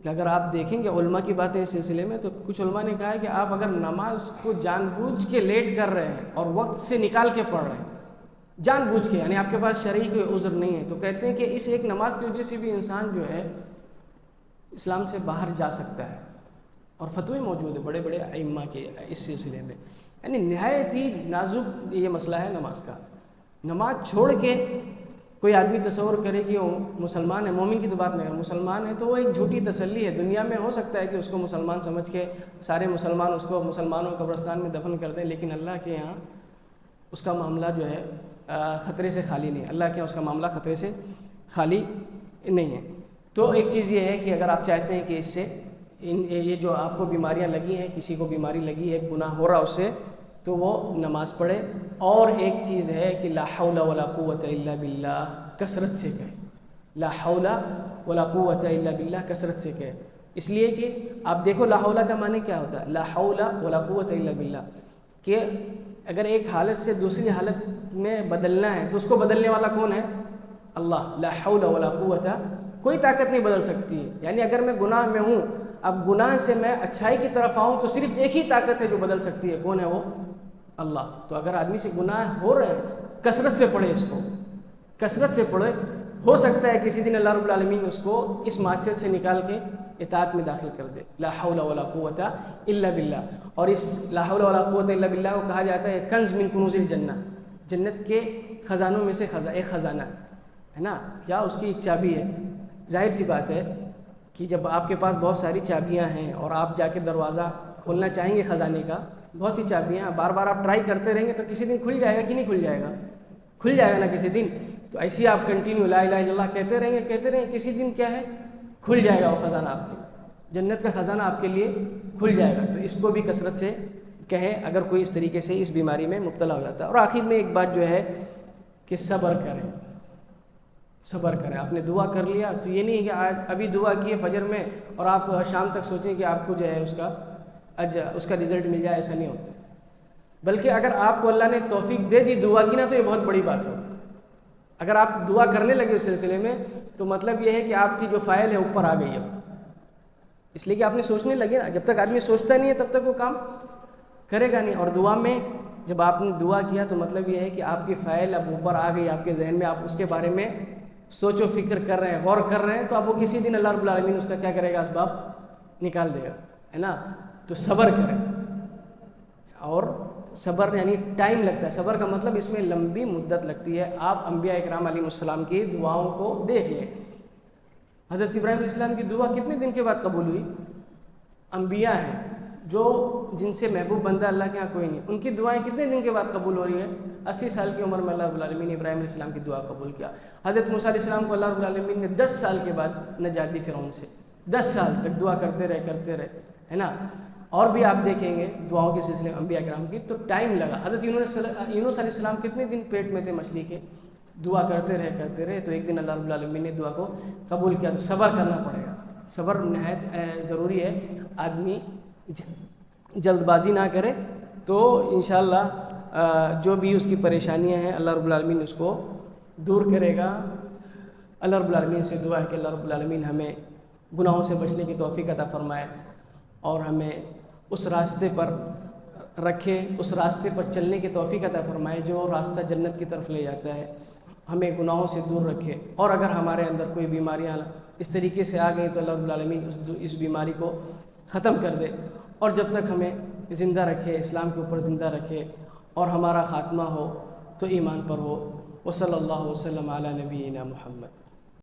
A: کہ اگر آپ دیکھیں گے علماء کی باتیں اس سلسلے میں، تو کچھ علماء نے کہا ہے کہ آپ اگر نماز کو جان بوجھ کے لیٹ کر رہے ہیں اور وقت سے نکال کے پڑھ رہے ہیں، جان بوجھ کے، یعنی آپ کے پاس شرعی کوئی عذر نہیں ہے، تو کہتے ہیں کہ اس ایک نماز کی وجہ سے بھی انسان جو ہے اسلام سے باہر جا سکتا ہے۔ اور فتوے موجود ہیں بڑے بڑے ائمہ کے اس سلسلے میں، یعنی نہایت ہی نازک یہ مسئلہ ہے نماز کا۔ نماز چھوڑ کے کوئی آدمی تصور کرے کہ وہ مسلمان ہے، مومن کی تو بات نہیں ہے، مسلمان ہے، تو وہ ایک جھوٹی تسلی ہے۔ دنیا میں ہو سکتا ہے کہ اس کو مسلمان سمجھ کے سارے مسلمان اس کو مسلمانوں قبرستان میں دفن کر دیں، لیکن اللہ کے یہاں اس کا معاملہ جو ہے خطرے سے خالی نہیں ہے۔ اللہ کے یہاں اس کا معاملہ خطرے سے خالی نہیں ہے۔ تو ایک چیز یہ ہے کہ اگر آپ چاہتے ہیں کہ اس سے یہ جو آپ کو بیماریاں لگی ہیں، کسی کو بیماری لگی ہے، گناہ ہو رہا اس سے، تو وہ نماز پڑھے۔ اور ایک چیز ہے کہ لا حول ولا قوت الا باللہ کثرت سے کہے، لا حول ولا قوت الا باللہ کثرت سے کہے۔ اس لیے کہ آپ دیکھو لا حول کا معنی کیا ہوتا ہے، لا حول ولا قوت الا باللہ، کہ اگر ایک حالت سے دوسری حالت میں بدلنا ہے تو اس کو بدلنے والا کون ہے؟ اللہ۔ لا حول ولا قوت، کوئی طاقت نہیں بدل سکتی ہے۔ یعنی اگر میں گناہ میں ہوں، اب گناہ سے میں اچھائی کی طرف آؤں تو صرف ایک ہی طاقت ہے جو بدل سکتی ہے، کون ہے وہ؟ اللہ۔ تو اگر آدمی سے گناہ ہو رہے ہیں، کثرت سے پڑھے، اس کو کثرت سے پڑھے، ہو سکتا ہے کسی دن اللہ رب العالمین اس کو اس معصیت سے نکال کے اطاعت میں داخل کر دے۔ لا حول ولا قوت الا باللہ۔ اور اس لا حول ولا قوت الا باللہ کو کہا جاتا ہے کنز من کنوز الجنہ، جنت کے خزانوں میں سے ایک خزانہ ہے نا، کیا اس کی ایک چابی ہے۔ ظاہر سی بات ہے کہ جب آپ کے پاس بہت ساری چابیاں ہیں اور آپ جا کے دروازہ کھولنا چاہیں گے خزانے کا، بہت سی چابیاں، بار بار آپ ٹرائی کرتے رہیں گے تو کسی دن کھل جائے گا کہ نہیں کھل جائے گا؟ کھل جائے گا نا کسی دن۔ تو ایسی آپ کنٹینیو لا الہ الا اللہ کہتے رہیں گے، کسی دن کیا ہے؟ کھل جائے گا وہ خزانہ، آپ کے جنت کا خزانہ آپ کے لیے کھل جائے گا۔ تو اس کو بھی کثرت سے کہیں اگر کوئی اس طریقے سے اس بیماری میں مبتلا ہو جاتا ہے۔ اور آخر میں ایک بات جو ہے کہ صبر کریں، صبر کریں۔ آپ نے دعا کر لیا تو یہ نہیں ہے کہ آج ابھی دعا کی ہے فجر میں اور آپ شام تک سوچیں کہ آپ کو جو ہے اس کا رزلٹ مل جائے، ایسا نہیں ہوتا۔ بلکہ اگر آپ کو اللہ نے توفیق دے دی، دعا کی نا، تو یہ بہت بڑی بات ہے۔ اگر آپ دعا کرنے لگے اس سلسلے میں تو مطلب یہ ہے کہ آپ کی جو فائل ہے اوپر آ گئی اب، اس لیے کہ آپ نے سوچنے لگے نا۔ جب تک آدمی سوچتا نہیں ہے تب تک وہ کام کرے گا نہیں۔ اور دعا میں جب آپ نے دعا کیا تو مطلب یہ ہے کہ آپ کی فائل اب اوپر آ گئی، آپ کے ذہن میں، آپ اس کے بارے میں سوچ و فکر کر رہے ہیں، غور کر رہے ہیں، تو اب وہ کسی دن اللہ رب العالمین اس کا کیا کرے گا؟ اسباب نکال دے گا، ہے نا۔ تو صبر کریں، اور صبر یعنی ٹائم لگتا ہے۔ صبر کا مطلب اس میں لمبی مدت لگتی ہے۔ آپ انبیاء اکرام علیہ السلام کی دعاؤں کو دیکھ لیں۔ حضرت ابراہیم علیہ السلام کی دعا کتنے دن کے بعد قبول ہوئی؟ انبیاء ہیں جن سے محبوب بندہ اللہ کے ہاں کوئی نہیں، ان کی دعائیں کتنے دن کے بعد قبول ہو رہی ہیں؟ 80 سال کی عمر میں اللہ رب العالمین نے ابراہیم علیہ السلام کی دعا قبول کیا۔ حضرت موسیٰ علیہ السلام کو اللہ رب العالمین نے 10 سال کے بعد نجات دی فرعون سے، 10 سال تک دعا کرتے رہے، ہے نا۔ اور بھی آپ دیکھیں گے دعاؤں کے سلسلے میں انبیاء کرام کی تو ٹائم لگا۔ حضرت یونس علیہ السلام کتنے دن پیٹ میں تھے مچھلی کے، دعا کرتے رہے تو ایک دن اللہ رب العالمین نے دعا کو قبول کیا۔ تو صبر کرنا پڑے گا، صبر نہایت ضروری ہے۔ آدمی جلد بازی نہ کرے تو انشاءاللہ جو بھی اس کی پریشانیاں ہیں اللہ رب العالمین اس کو دور کرے گا۔ اللہ رب العالمین سے دعا ہے کہ اللہ رب العالمین ہمیں گناہوں سے بچنے کی توفیق عطا فرمائے اور ہمیں اس راستے پر رکھے، اس راستے پر چلنے کی توفیق عطا فرمائے جو راستہ جنت کی طرف لے جاتا ہے، ہمیں گناہوں سے دور رکھے۔ اور اگر ہمارے اندر کوئی بیماریاں اس طریقے سے آ گئیں تو اللہ رب العالمین اس بیماری کو ختم کر دے، اور جب تک ہمیں زندہ رکھے، اسلام کے اوپر زندہ رکھے، اور ہمارا خاتمہ ہو تو ایمان پر ہو۔ وصلی اللہ وسلم علی نبینا محمد۔